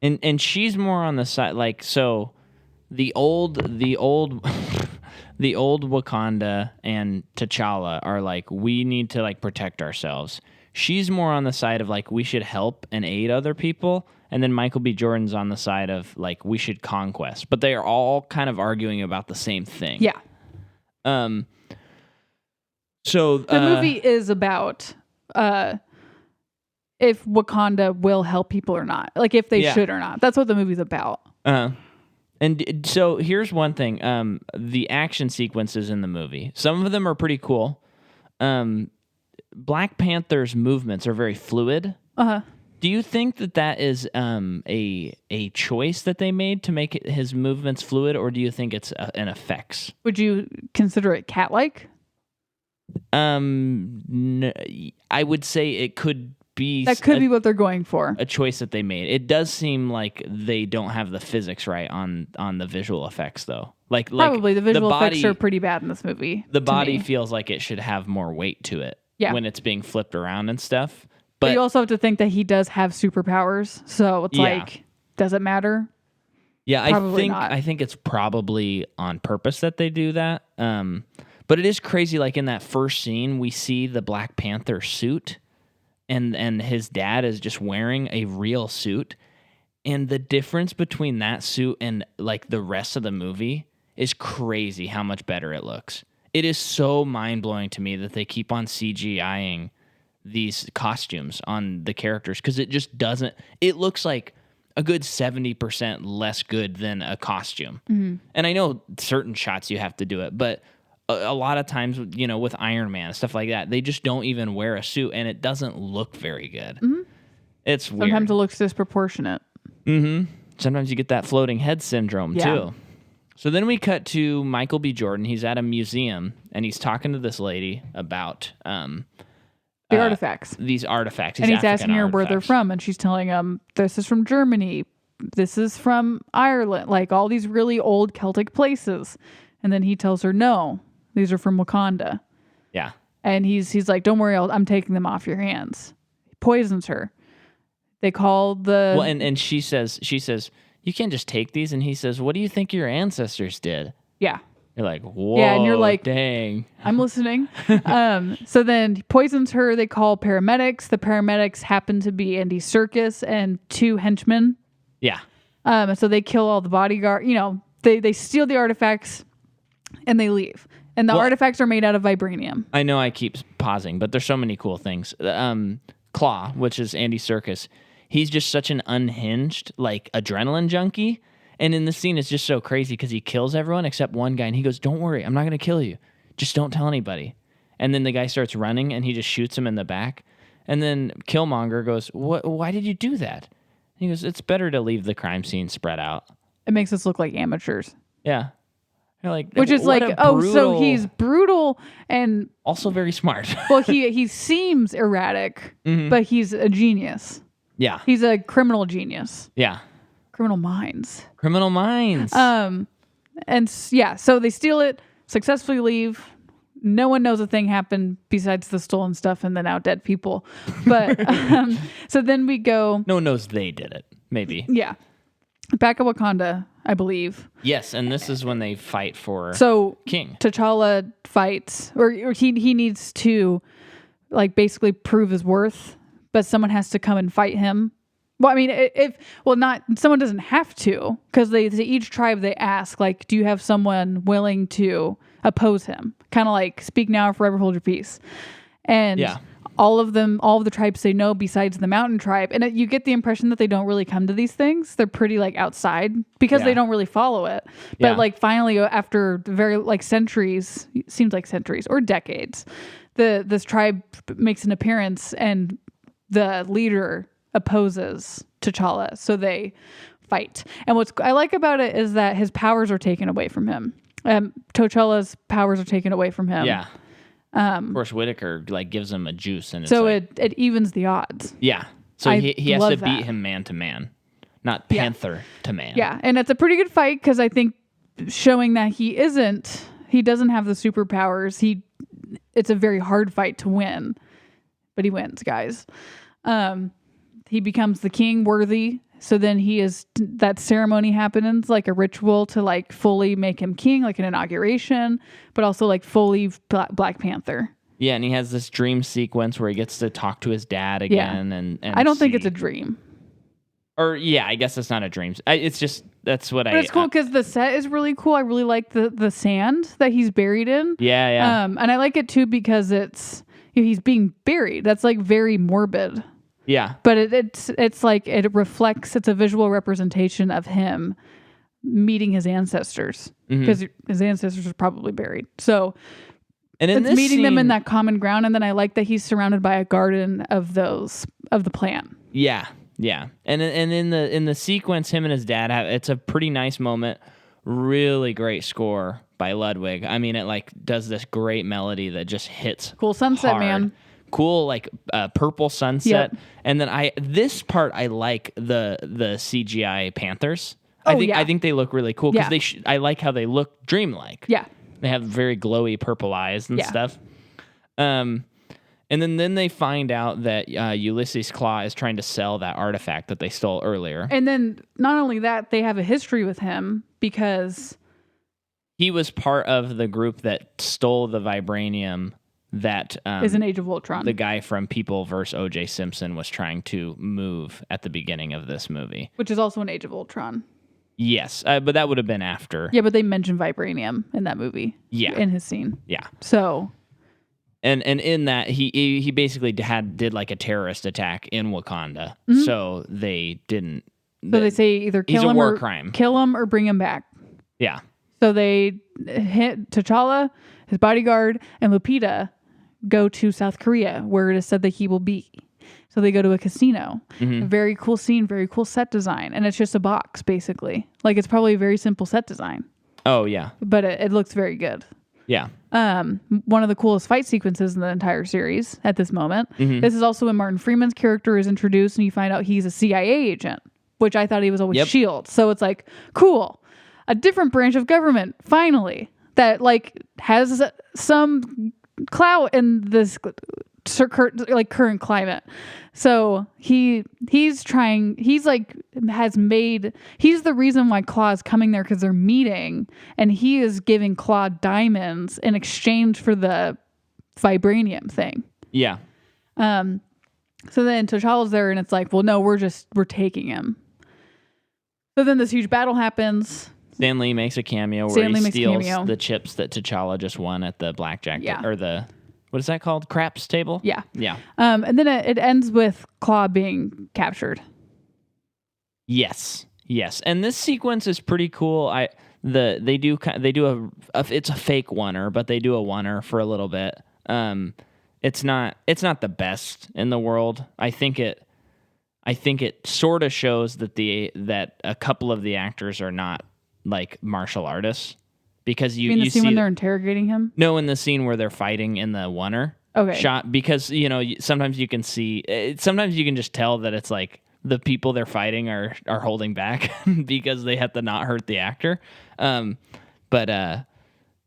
And she's more on the side like so the old Wakanda and T'Challa are like, we need to like protect ourselves. She's more on the side of like, we should help and aid other people. And then Michael B. Jordan's on the side of like, we should conquest. But they are all kind of arguing about the same thing. Yeah. So the movie is about if Wakanda will help people or not. Like if they should or not. That's what the movie's about. And so here's one thing. The action sequences in the movie, some of them are pretty cool. Black Panther's movements are very fluid. Uh-huh. Do you think that is a choice that they made to make his movements fluid, or do you think it's an effects? Would you consider it cat-like? I would say it could be. That could be what they're going for. A choice that they made. It does seem like they don't have the physics right on the visual effects, though. Probably the visual effects are pretty bad in this movie. The body feels like it should have more weight to it when it's being flipped around and stuff. But you also have to think that he does have superpowers, so it's like, does it matter? Yeah, Probably not. I think it's probably on purpose that they do that. But it is crazy. Like in that first scene, we see the Black Panther suit, and his dad is just wearing a real suit, and the difference between that suit and like the rest of the movie is crazy. How much better it looks. It is so mind blowing to me that they keep on CGIing these costumes on the characters because it just doesn't. It looks like a good 70% less good than a costume. Mm-hmm. And I know certain shots you have to do it, but a lot of times, with Iron Man and stuff like that, they just don't even wear a suit and it doesn't look very good. Mm-hmm. It's weird. Sometimes it looks disproportionate. Mm-hmm. Sometimes you get that floating head syndrome too. So then we cut to Michael B. Jordan. He's at a museum and he's talking to this lady about the artifacts. These artifacts. And he's asking her where they're from, and she's telling him, this is from Germany, this is from Ireland, like all these really old Celtic places. And then he tells her, no, these are from Wakanda. Yeah. And he's like, don't worry, I'm taking them off your hands. He poisons her. They call the... Well, and she says, you can't just take these. And he says, what do you think your ancestors did? Yeah. You're like, whoa, yeah, and you're like, dang. I'm listening. So then he poisons her. They call paramedics. The paramedics happen to be Andy Serkis and 2 henchmen. Yeah. So they kill all the bodyguard. They steal the artifacts and they leave. And the artifacts are made out of vibranium. I know I keep pausing, but there's so many cool things. Claw, which is Andy Serkis, he's just such an unhinged, like, adrenaline junkie. And in the scene, it's just so crazy because he kills everyone except one guy. And he goes, don't worry, I'm not going to kill you. Just don't tell anybody. And then the guy starts running and he just shoots him in the back. And then Killmonger goes, why did you do that? And he goes, it's better to leave the crime scene spread out. It makes us look like amateurs. Yeah. You're like, which is like, so he's brutal and also very smart. Well, he seems erratic, but he's a genius. Yeah. He's a criminal genius. Yeah. Criminal minds. And yeah, so they steal it, successfully leave. No one knows a thing happened besides the stolen stuff and the now dead people. But so then we go. No one knows they did it. Maybe. Yeah. Back at Wakanda, I believe. Yes, and this is when they fight for King. T'Challa fights, or he needs to, like, basically prove his worth, but someone has to come and fight him. Well, I mean, someone doesn't have to, because each tribe they ask, like, do you have someone willing to oppose him? Kind of like, speak now or forever hold your peace. And all of the tribes say no, besides the mountain tribe. And you get the impression that they don't really come to these things. They're pretty, like, outside because they don't really follow it. But like, finally, after very, like, centuries, seems like centuries or decades, this tribe makes an appearance and the leader opposes T'Challa, so they fight. And what I like about it is that his powers are taken away from him. T'Challa's powers are taken away from him. Yeah. Of course, Whitaker, like, gives him a juice, and it's so it evens the odds. Yeah. So he has to beat him man to man, not Panther to man. Yeah, and it's a pretty good fight because I think showing that he doesn't have the superpowers. It's a very hard fight to win, but he wins, guys. He becomes the king worthy. So then that ceremony happens, like a ritual to, like, fully make him king, like an inauguration, but also, like, fully Black Panther. Yeah, and he has this dream sequence where he gets to talk to his dad again. And I don't think it's a dream. Or, yeah, I guess it's not a dream. It's just, that's what but it's cool because the set is really cool. I really like the sand that he's buried in. Yeah. And I like it, too, because he's being buried. That's, like, very morbid. Yeah. But it's like, it reflects, it's a visual representation of him meeting his ancestors, because his ancestors are probably buried. So it's meeting them in that common ground. And then I like that he's surrounded by a garden of the plant. Yeah. Yeah. And in the sequence, him and his dad it's a pretty nice moment. Really great score by Ludwig. I mean, it, like, does this great melody that just hits cool sunset, hard. Man. Cool, like, purple sunset. Yep. And then this part I like the CGI Panthers. I think they look really cool because I like how they look dreamlike. Yeah, they have very glowy purple eyes and stuff. And then they find out that Ulysses Claw is trying to sell that artifact that they stole earlier. And then not only that, they have a history with him because he was part of the group that stole the vibranium. That is an Age of Ultron. The guy from People vs. O.J. Simpson was trying to move at the beginning of this movie. Which is also an Age of Ultron. Yes, but that would have been after. Yeah, but they mentioned vibranium in that movie. Yeah. In his scene. Yeah. So. And in that, he basically did like a terrorist attack in Wakanda. So they didn't. So they say either kill him or bring him back. Yeah. So they hit T'Challa, his bodyguard, and Lupita go to South Korea, where it is said that he will be. So they go to a casino. A very cool scene, very cool set design. And it's just a box, basically. Like, it's probably a very simple set design. Oh, yeah. But it looks very good. Yeah. One of the coolest fight sequences in the entire series at this moment. This is also when Martin Freeman's character is introduced and you find out he's a CIA agent. which I thought he was always SHIELD. So it's like, cool, a different branch of government finally that like has some clout in this like current climate. So he's the reason why Claw's coming there, because they're meeting, and he is giving Claw diamonds in exchange for the vibranium thing. Yeah. So then T'Challa's there, and it's like, well, no, we're taking him. So then this huge battle happens. Stan Lee makes a cameo where he steals the chips that T'Challa just won at the blackjack or the, what is that called? Craps table? Yeah. Yeah. And then it ends with Claw being captured. Yes. And this sequence is pretty cool. They do it's a fake oneer, but they do a oneer for a little bit. It's not the best in the world. I think it sort of shows that a couple of the actors are not like martial artists, because you see when they're interrogating him. No, in the scene where they're fighting in the oneer shot, because sometimes you can see, sometimes you can just tell that it's like the people they're fighting are holding back because they have to not hurt the actor. Then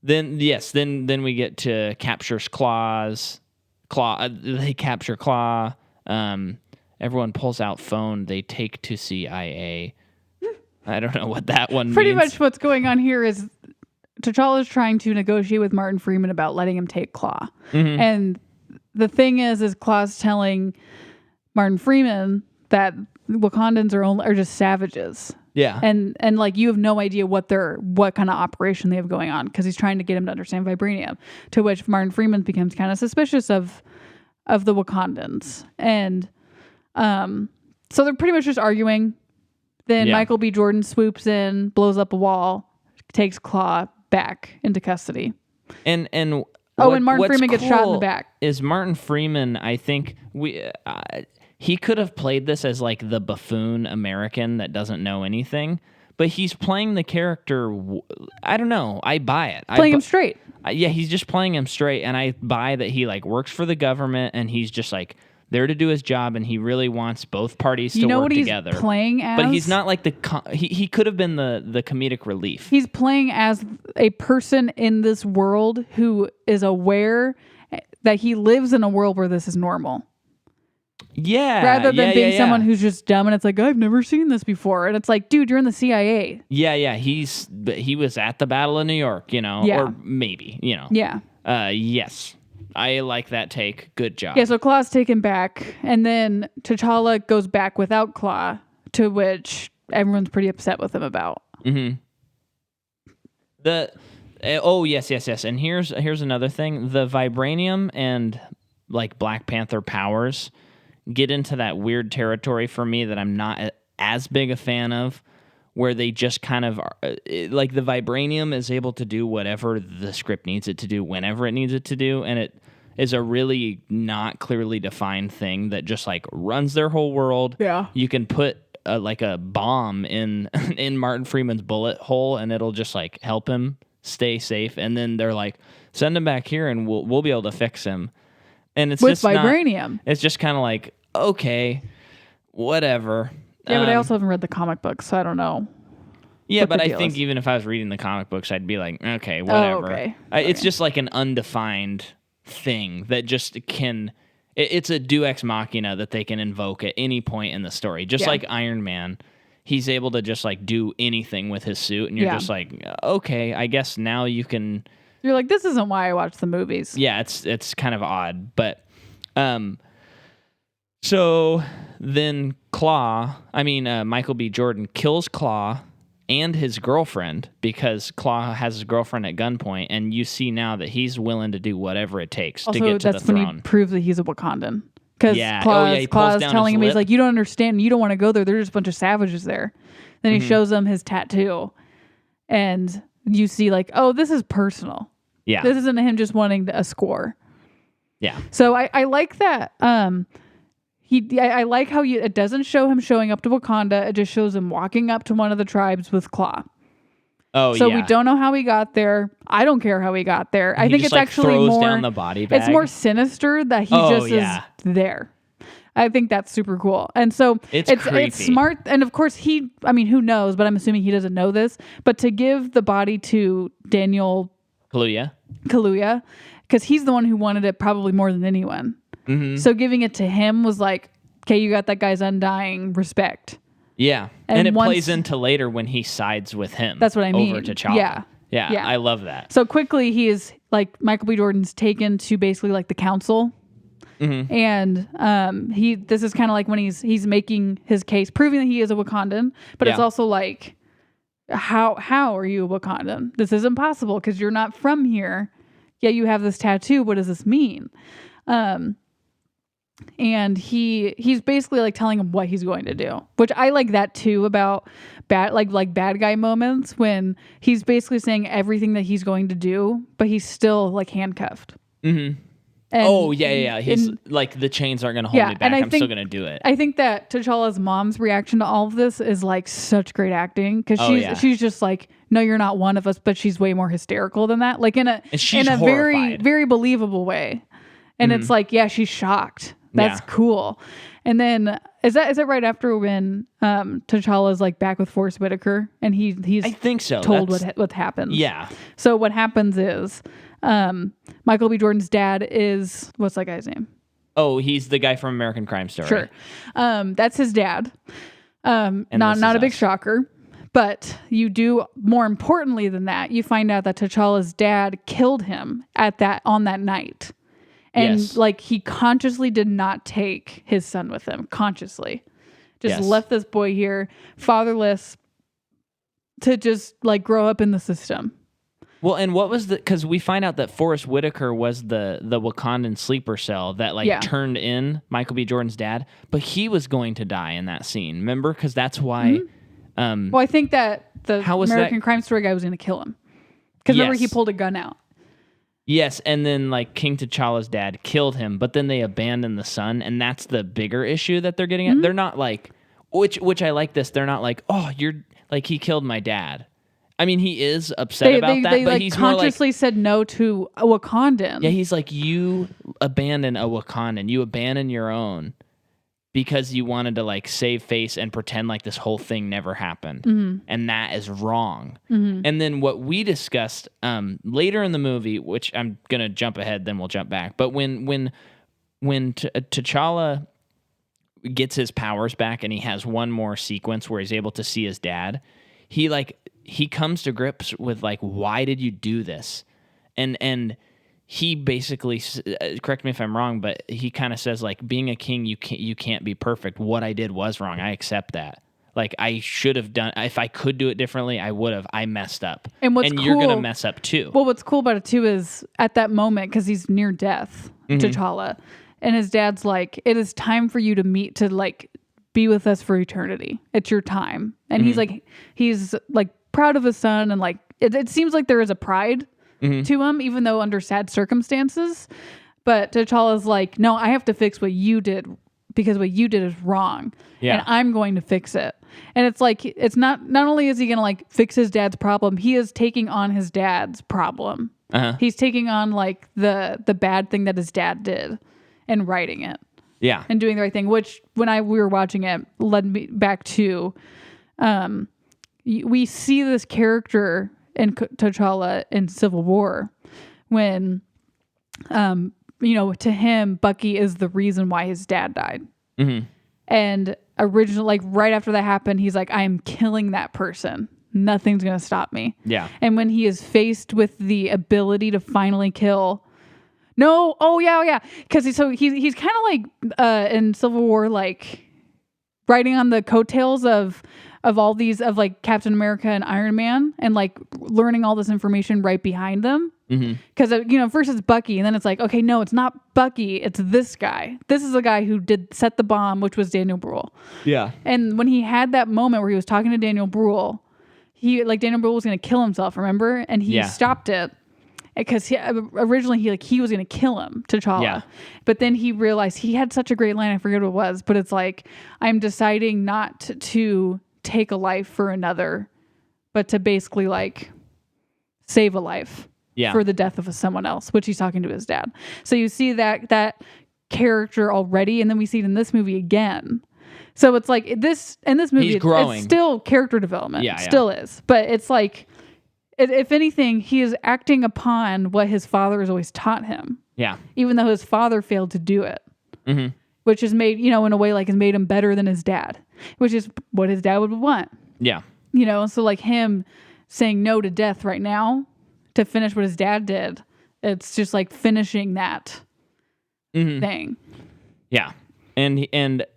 we get to captures Claw. They capture Claw. Everyone pulls out phone. They take to CIA. I don't know what that one means. Pretty much what's going on here is T'Challa's trying to negotiate with Martin Freeman about letting him take Claw. Mm-hmm. And the thing is Claw's telling Martin Freeman that Wakandans are just savages. Yeah. And like, you have no idea what kind of operation they have going on, because he's trying to get him to understand vibranium, to which Martin Freeman becomes kind of suspicious of the Wakandans. And so they're pretty much just arguing. Then Michael B. Jordan swoops in, blows up a wall, takes Claw back into custody. And Martin Freeman gets shot in the back. Is Martin Freeman, I think he could have played this as like the buffoon American that doesn't know anything, but he's playing the character. I don't know. I buy it. Playing him straight. He's just playing him straight, and I buy that he like works for the government, and he's just like there to do his job, and he really wants both parties to work together. He's playing as? But he's not like he could have been the comedic relief. He's playing as a person in this world who is aware that he lives in a world where this is normal. Yeah. Rather than being someone who's just dumb and it's like, I've never seen this before. And it's like, dude, you're in the CIA. Yeah. He was at the Battle of New York, or maybe, Yeah. Yes. I like that take. Good job. Yeah, so Claw's taken back, and then T'Challa goes back without Claw, to which everyone's pretty upset with him about. Mm-hmm. Yes. And here's another thing. The vibranium and like Black Panther powers get into that weird territory for me that I'm not as big a fan of, where they just kind of are, like the vibranium is able to do whatever the script needs it to do whenever it needs it to do, and it is a really not clearly defined thing that just like runs their whole world. Yeah. You can put like a bomb in Martin Freeman's bullet hole, and it'll just like help him stay safe, and then they're like, send him back here and we'll be able to fix him. And it's with just vibranium. It's just kind of like, okay, whatever. Yeah, but I also haven't read the comic books, so I don't know. Yeah, but I think even if I was reading the comic books, I'd be like, okay, whatever. Oh, okay. It's just like an undefined thing that just can... It's a deus ex machina that they can invoke at any point in the story. Just like Iron Man, he's able to just like do anything with his suit, and you're just like, okay, I guess now you can... You're like, this isn't why I watch the movies. Yeah, it's kind of odd, but... So then Michael B. Jordan kills Claw and his girlfriend, because Claw has his girlfriend at gunpoint, and you see now that he's willing to do whatever it takes to get to the throne. When he proves that he's a Wakandan. Because Claw's telling him, he's like, you don't understand, you don't want to go there, there's just a bunch of savages there. Then he shows him his tattoo, and you see like, oh, this is personal. Yeah. This isn't him just wanting a score. Yeah. So I like that. I like how it doesn't show him showing up to Wakanda. It just shows him walking up to one of the tribes with Claw. Oh, so we don't know how he got there. I don't care how he got there. I think it's actually throws more down the body bag. It's more sinister that he is there. I think that's super cool. And so it's smart. And of course who knows, but I'm assuming he doesn't know this, but to give the body to Daniel Kaluuya, because he's the one who wanted it probably more than anyone. Mm-hmm. So giving it to him was like, okay, you got that guy's undying respect. Yeah. And it plays into later when he sides with him. That's what I mean. Over T'Challa. Yeah. I love that. So quickly he is like, Michael B. Jordan's taken to basically like the council. Mm-hmm. And this is kind of like when he's making his case, proving that he is a Wakandan, but it's also like, how are you a Wakandan? This is impossible because you're not from here. Yeah, you have this tattoo. What does this mean? And he's basically like telling him what he's going to do, which I like that too about bad guy moments when he's basically saying everything that he's going to do, but he's still like handcuffed. Mm-hmm. And, he's like, the chains aren't going to hold me back. I'm still going to do it. I think that T'Challa's mom's reaction to all of this is like such great acting because she's just like, no, you're not one of us, but she's way more hysterical than that. Like in a very, very believable way. And it's like, she's shocked. That's cool. And then is that right after when T'Challa's like back with Forrest Whitaker and he's I think so. Told what happens. Yeah. So what happens is Michael B. Jordan's dad is, what's that guy's name? Oh, he's the guy from American Crime Story. Sure. That's his dad. Not a big shocker. But you do, more importantly than that, you find out that T'Challa's dad killed him on that night. And like he consciously did not take his son with him. Consciously. Just left this boy here, fatherless, to just like grow up in the system. Well, and what was because we find out that Forrest Whitaker was the Wakandan sleeper cell that turned in Michael B. Jordan's dad, but he was going to die in that scene. Remember? Because that's why. Mm-hmm. Well, I think that the American Crime Story guy was going to kill him. Because remember, he pulled a gun out. Yes, and then like King T'Challa's dad killed him, but then they abandoned the son, and that's the bigger issue that they're getting at. They're not like, which I like this. They're not like, oh, you're like he killed my dad. I mean, he is upset about that, but like he's consciously more like, said no to a Wakandan. Yeah, he's like, you abandon a Wakandan, you abandon your own because you wanted to like save face and pretend like this whole thing never happened, and that is wrong. And then what we discussed later in the movie, which I'm gonna jump ahead, then we'll jump back. But when T'Challa gets his powers back and he has one more sequence where he's able to see his dad, he comes to grips with like, why did you do this? And he basically, correct me if I'm wrong, but he kind of says like, being a king, you can't be perfect. What I did was wrong. I accept that. Like I should have done, if I could do it differently, I would have. I messed up. And you're going to mess up too. Well, what's cool about it too is at that moment, because he's near death, T'Challa, and his dad's like, it is time for you to like be with us for eternity. It's your time. And he's like proud of his son. And like, it seems like there is a pride to him, even though under sad circumstances. But T'Challa's like, no, I have to fix what you did because what you did is wrong. Yeah. And I'm going to fix it. And it's like, it's not only is he going to like fix his dad's problem, he is taking on his dad's problem. He's taking on like the bad thing that his dad did and righting it. Yeah. And doing the right thing, which when we were watching it led me back to, we see this character in T'Challa in Civil War when, to him, Bucky is the reason why his dad died. And originally, like right after that happened, he's like, I am killing that person. Nothing's going to stop me. Yeah. And when he is faced with the ability to finally kill, because he's kind of like in Civil War, like riding on the coattails of all these, of like Captain America and Iron Man, and like learning all this information right behind them. Because first it's Bucky, and then it's like, okay, no, it's not Bucky, it's this guy. This is the guy who did set the bomb, which was Daniel Bruhl. Yeah. And when he had that moment where he was talking to Daniel Bruhl, Daniel Bruhl was going to kill himself, remember? And he stopped it. Because originally he was going to kill him, T'Challa. Yeah. But then he realized, he had such a great line, I forget what it was, but it's like, I'm deciding not to take a life for another, but to basically like save a life for the death of someone else, which he's talking to his dad. So you see that character already, and then we see it in this movie again. So it's like this in this movie, it's still character development. Yeah, still is. But it's like, if anything, he is acting upon what his father has always taught him. Yeah. Even though his father failed to do it. Mm-hmm. Which is made, in a way, like, has made him better than his dad. Which is what his dad would want. Yeah. So like him saying no to death right now to finish what his dad did. It's just like finishing that thing. Yeah. But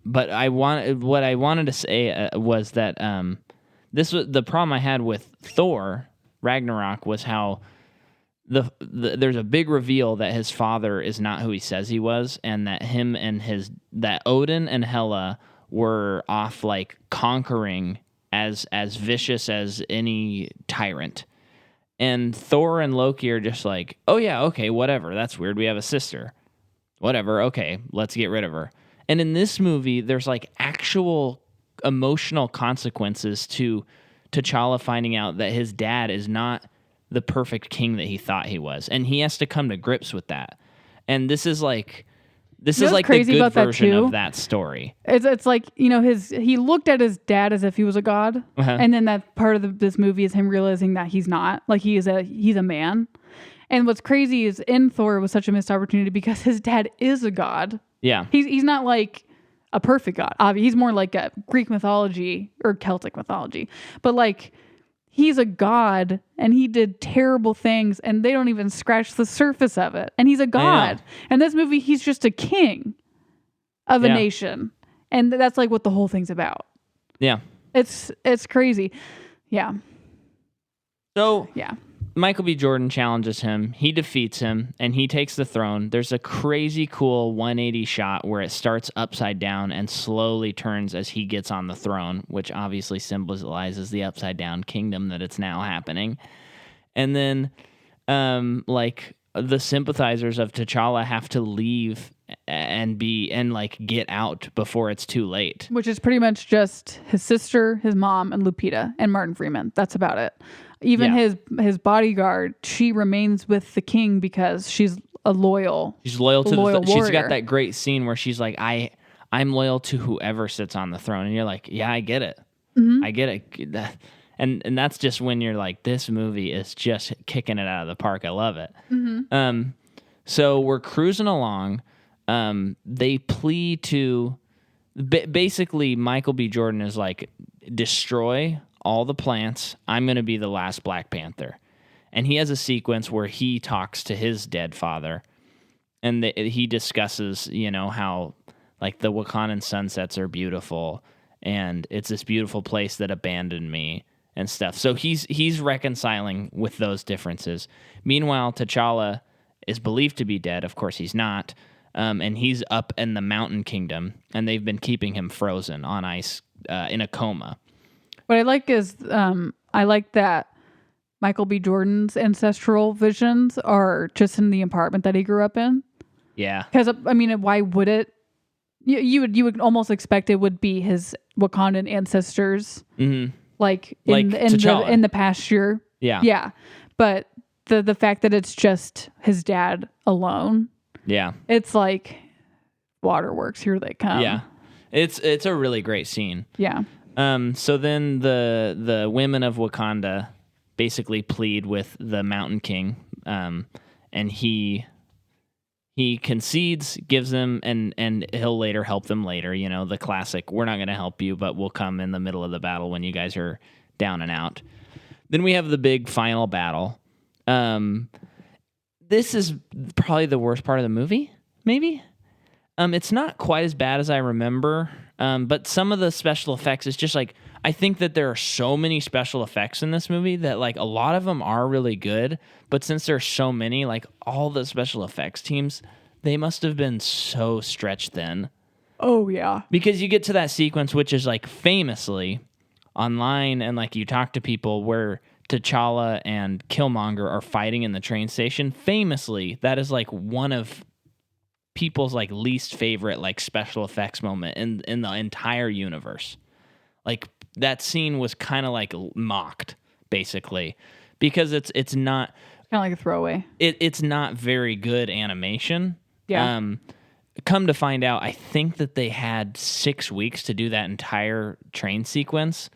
what I wanted to say was that this was the problem I had with Thor Ragnarok was how there's a big reveal that his father is not who he says he was, and that that Odin and Hela were off like conquering as vicious as any tyrant. And Thor and Loki are just like, oh yeah, okay, whatever. That's weird. We have a sister. Whatever. Okay, let's get rid of her. And in this movie, there's like actual emotional consequences to T'Challa finding out that his dad is not the perfect king that he thought he was. And he has to come to grips with that. And this is like the good version of that story. It's like, he looked at his dad as if he was a god. Uh-huh. And then that part of this movie is him realizing that he's not. Like, he's a man. And what's crazy is in Thor was such a missed opportunity because his dad is a god. Yeah. He's not like a perfect god. He's more like a Greek mythology or Celtic mythology. But like, he's a god and he did terrible things and they don't even scratch the surface of it. And he's a god. And this movie, he's just a king of a nation. And that's like what the whole thing's about. Yeah. It's crazy. Yeah. So, yeah. Michael B. Jordan challenges him. He defeats him, and he takes the throne. There's a crazy cool 180 shot where it starts upside down and slowly turns as he gets on the throne, which obviously symbolizes the upside down kingdom that it's now happening. And then, like, the sympathizers of T'Challa have to leave and get out before it's too late. Which is pretty much just his sister, his mom, and Lupita, and Martin Freeman. That's about it. Even his bodyguard, she remains with the king because she's loyal to the she's got that great scene where she's like, I'm loyal to whoever sits on the throne. And you're like, yeah, I get it. Mm-hmm. I get it. And that's just when you're like, this movie is just kicking it out of the park. I love it. Mm-hmm. So we're cruising along. They plead to basically Michael B. Jordan is like, destroy all the plants. I'm going to be the last Black Panther. And he has a sequence where he talks to his dead father. And he discusses, how like the Wakandan sunsets are beautiful. And it's this beautiful place that abandoned me and stuff. So he's reconciling with those differences. Meanwhile, T'Challa is believed to be dead. Of course, he's not. And he's up in the Mountain Kingdom. And they've been keeping him frozen on ice in a coma. What I like is I like that Michael B. Jordan's ancestral visions are just in the apartment that he grew up in. Yeah. Because, I mean, why would it? You would almost expect it would be his Wakandan ancestors, like in the pasture. Yeah. Yeah. But the fact that it's just his dad alone. Yeah. It's like waterworks. Here they come. Yeah. It's a really great scene. Yeah. So then the women of Wakanda basically plead with the Mountain King, and he concedes, gives them, and he'll later help them later. The classic, we're not going to help you, but we'll come in the middle of the battle when you guys are down and out. Then we have the big final battle. This is probably the worst part of the movie, maybe. It's not quite as bad as I remember. But some of the special effects is just like, I think that there are so many special effects in this movie that like a lot of them are really good. But since there's so many, like all the special effects teams, they must have been so stretched thin. Oh, yeah. Because you get to that sequence, which is like famously online, and like you talk to people where T'Challa and Killmonger are fighting in the train station. Famously, that is like one of people's like least favorite like special effects moment in the entire universe. Like that scene was kind of like mocked basically because it's not kind of like a throwaway. It's not very good animation. Yeah. Come to find out, I think that they had 6 weeks to do that entire train sequence,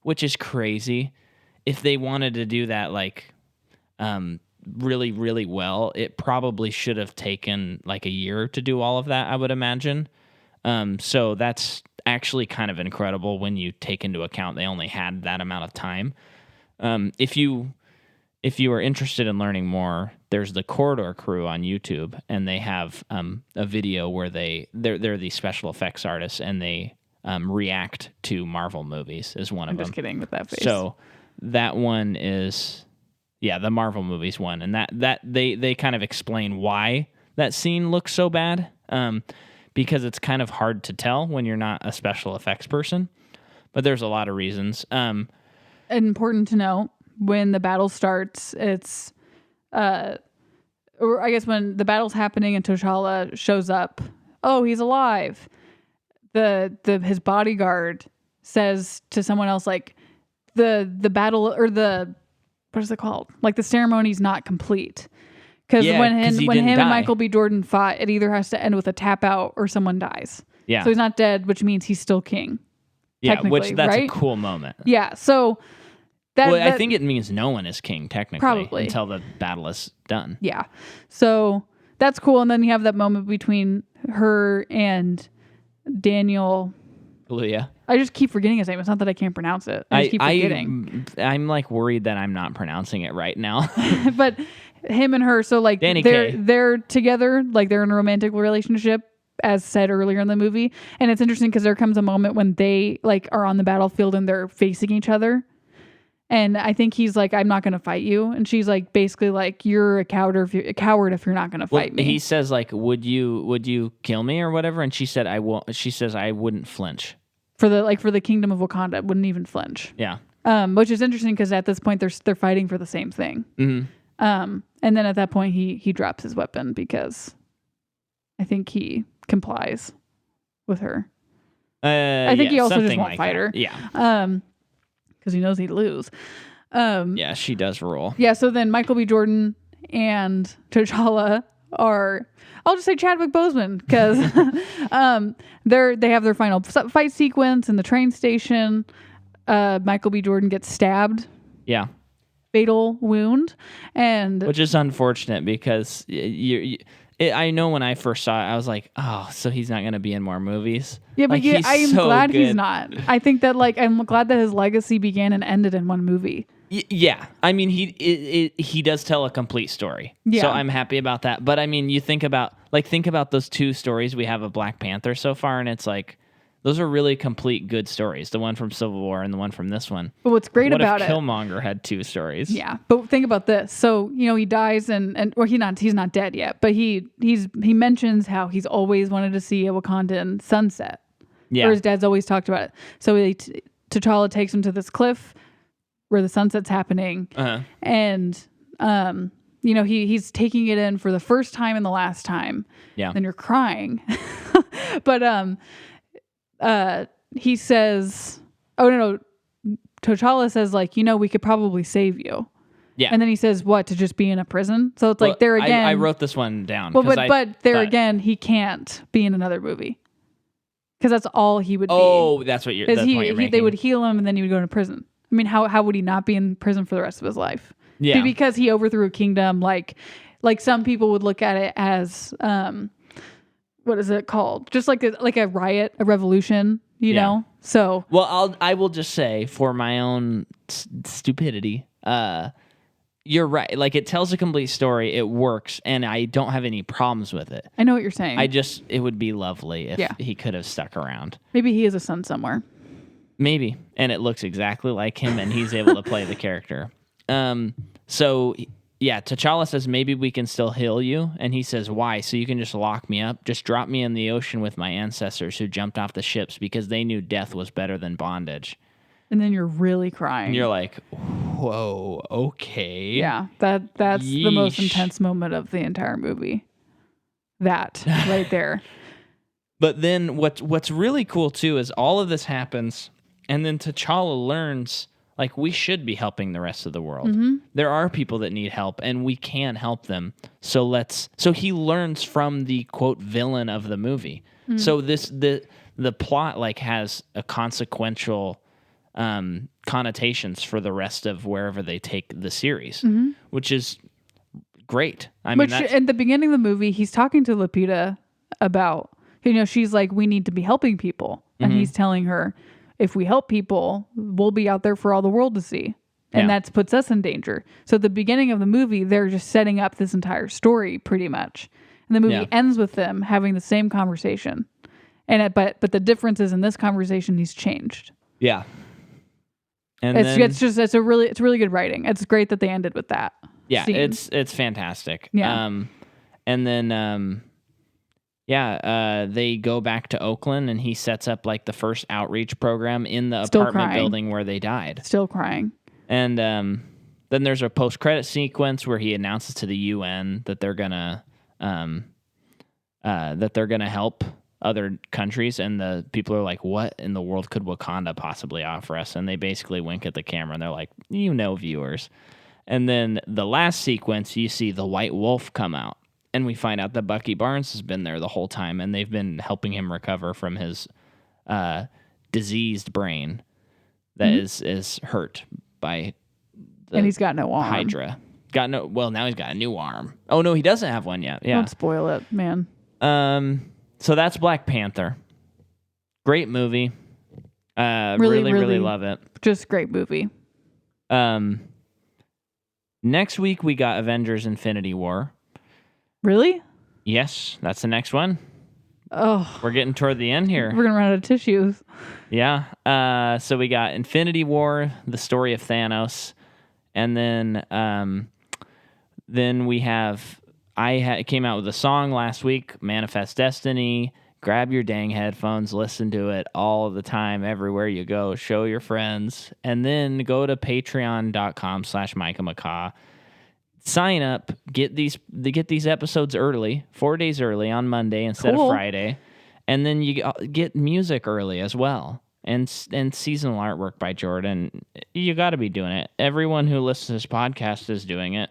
which is crazy. If they wanted to do that like really, really well, it probably should have taken like a year to do all of that, I would imagine. So that's actually kind of incredible when you take into account they only had that amount of time. If you are interested in learning more, there's the Corridor Crew on YouTube, and they have a video where they're these special effects artists, and they react to Marvel movies is one of them. I'm just kidding with that face. So that one is, the Marvel movies one, and that they kind of explain why that scene looks so bad, because it's kind of hard to tell when you're not a special effects person, but there's a lot of reasons. Important to know, when the battle starts, it's or I guess when the battle's happening and T'Challa shows up, oh, he's alive. His bodyguard says to someone else, like, the battle, or what is it called? Like, the ceremony's not complete. Because when him and Michael B. Jordan fought, it either has to end with a tap out or someone dies. Yeah. So he's not dead, which means he's still king. Yeah, that's right? A cool moment. Yeah, so I think it means no one is king, technically. Probably. Until the battle is done. Yeah. So that's cool. And then you have that moment between her and Daniel. Kaluuya. I just keep forgetting his name. It's not that I can't pronounce it. I just keep forgetting. I'm like worried that I'm not pronouncing it right now. But him and her, so like they're together, like they're in a romantic relationship, as said earlier in the movie. And it's interesting because there comes a moment when they like are on the battlefield and they're facing each other. And I think he's like, I'm not going to fight you. And she's like, basically like, you're a coward if you're not going to fight me. He says like, would you kill me or whatever? And she said, I won't. She says, I wouldn't flinch. For the kingdom of Wakanda, wouldn't even flinch. Yeah. Which is interesting because at this point they're fighting for the same thing. Mm-hmm. And then at that point he drops his weapon because I think he complies with her. I think he also just won't fight her. Yeah. Because he knows he'd lose. Yeah, she does roll. Yeah, so then Michael B. Jordan and T'Challa are, I'll just say Chadwick Boseman, because they have their final fight sequence in the train station. Michael B. Jordan gets stabbed. Yeah. Fatal wound. Which is unfortunate because I know when I first saw it, I was like, oh, so he's not going to be in more movies. Yeah, but like, I'm glad he's not. I think that I'm glad that his legacy began and ended in one movie. Yeah. I mean, he does tell a complete story. Yeah. So I'm happy about that. But I mean, you think about those two stories we have of Black Panther so far, and it's like, those are really complete good stories. The one from Civil War and the one from this one. But what's great about it? What if Killmonger had two stories? Yeah, but think about this. So he dies or he's not dead yet. But he mentions how he's always wanted to see a Wakandan sunset. Yeah, or his dad's always talked about it. So T'Challa takes him to this cliff where the sunset's happening, and he's taking it in for the first time and the last time. Yeah, and you're crying, but he says, oh, no. T'Challa says, like, we could probably save you. Yeah. And then he says, what, to just be in a prison? So it's like, there again. I wrote this one down. Well, but there again, he can't be in another movie. Because that's all he would be. Oh, that's what you're making. They would heal him and then he would go to prison. I mean, how would he not be in prison for the rest of his life? Yeah. Because he overthrew a kingdom, like some people would look at it as, what is it called? Just like a riot, a revolution, you know? So. Well, I will just say, for my own stupidity, you're right. Like, it tells a complete story. It works, and I don't have any problems with it. I know what you're saying. It would be lovely if he could have stuck around. Maybe he is a son somewhere. Maybe. And it looks exactly like him, and he's able to play the character. So... yeah, T'Challa says, maybe we can still heal you. And he says, why? So you can just lock me up? Just drop me in the ocean with my ancestors who jumped off the ships because they knew death was better than bondage. And then you're really crying. And you're like, whoa, okay. Yeah, that's the most intense moment of the entire movie. That, right there. But then what's really cool, too, is all of this happens, and then T'Challa learns like we should be helping the rest of the world. There are people that need help and we can help them. So he learns from the quote villain of the movie. So the plot like has a consequential connotations for the rest of wherever they take the series, which is great. I mean, at the beginning of the movie, he's talking to Lupita about, she's like, we need to be helping people. And he's telling her, if we help people, we'll be out there for all the world to see. And that puts us in danger. So at the beginning of the movie, they're just setting up this entire story pretty much. And the movie ends with them having the same conversation. But the difference is in this conversation, he's changed. Yeah. And it's really good writing. It's great that they ended with that. Yeah, scene. it's fantastic. Yeah. And then they go back to Oakland and he sets up like the first outreach program in the apartment building where they died. Still crying. And then there's a post-credit sequence where he announces to the UN that they're gonna help other countries, and the people are like, what in the world could Wakanda possibly offer us? And they basically wink at the camera and they're like, viewers. And then the last sequence, you see the White Wolf come out, and we find out that Bucky Barnes has been there the whole time, and they've been helping him recover from his diseased brain that is hurt by the and he's got no arm. Hydra. Now he's got a new arm. Oh, no, he doesn't have one yet. Yeah. Don't spoil it, man. So that's Black Panther. Great movie. Really love it. Just great movie. Next week we got Avengers Infinity War. Really? Yes, that's the next one. Oh. We're getting toward the end here. We're going to run out of tissues. Yeah. So we got Infinity War, the story of Thanos. And then we have... I came out with a song last week, Manifest Destiny. Grab your dang headphones, listen to it all the time, everywhere you go. Show your friends. And then go to patreon.com/MicahMcCaw. Sign up, get these episodes early, 4 days early on Monday instead of Friday. And then you get music early as well. And seasonal artwork by Jordan. You got to be doing it. Everyone who listens to this podcast is doing it.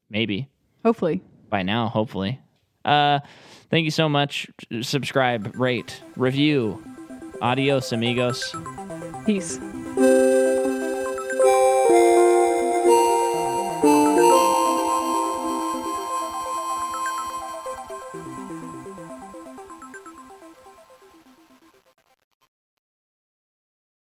Maybe. Hopefully. By now, hopefully. Thank you so much. Subscribe, rate, review. Adios, amigos. Peace.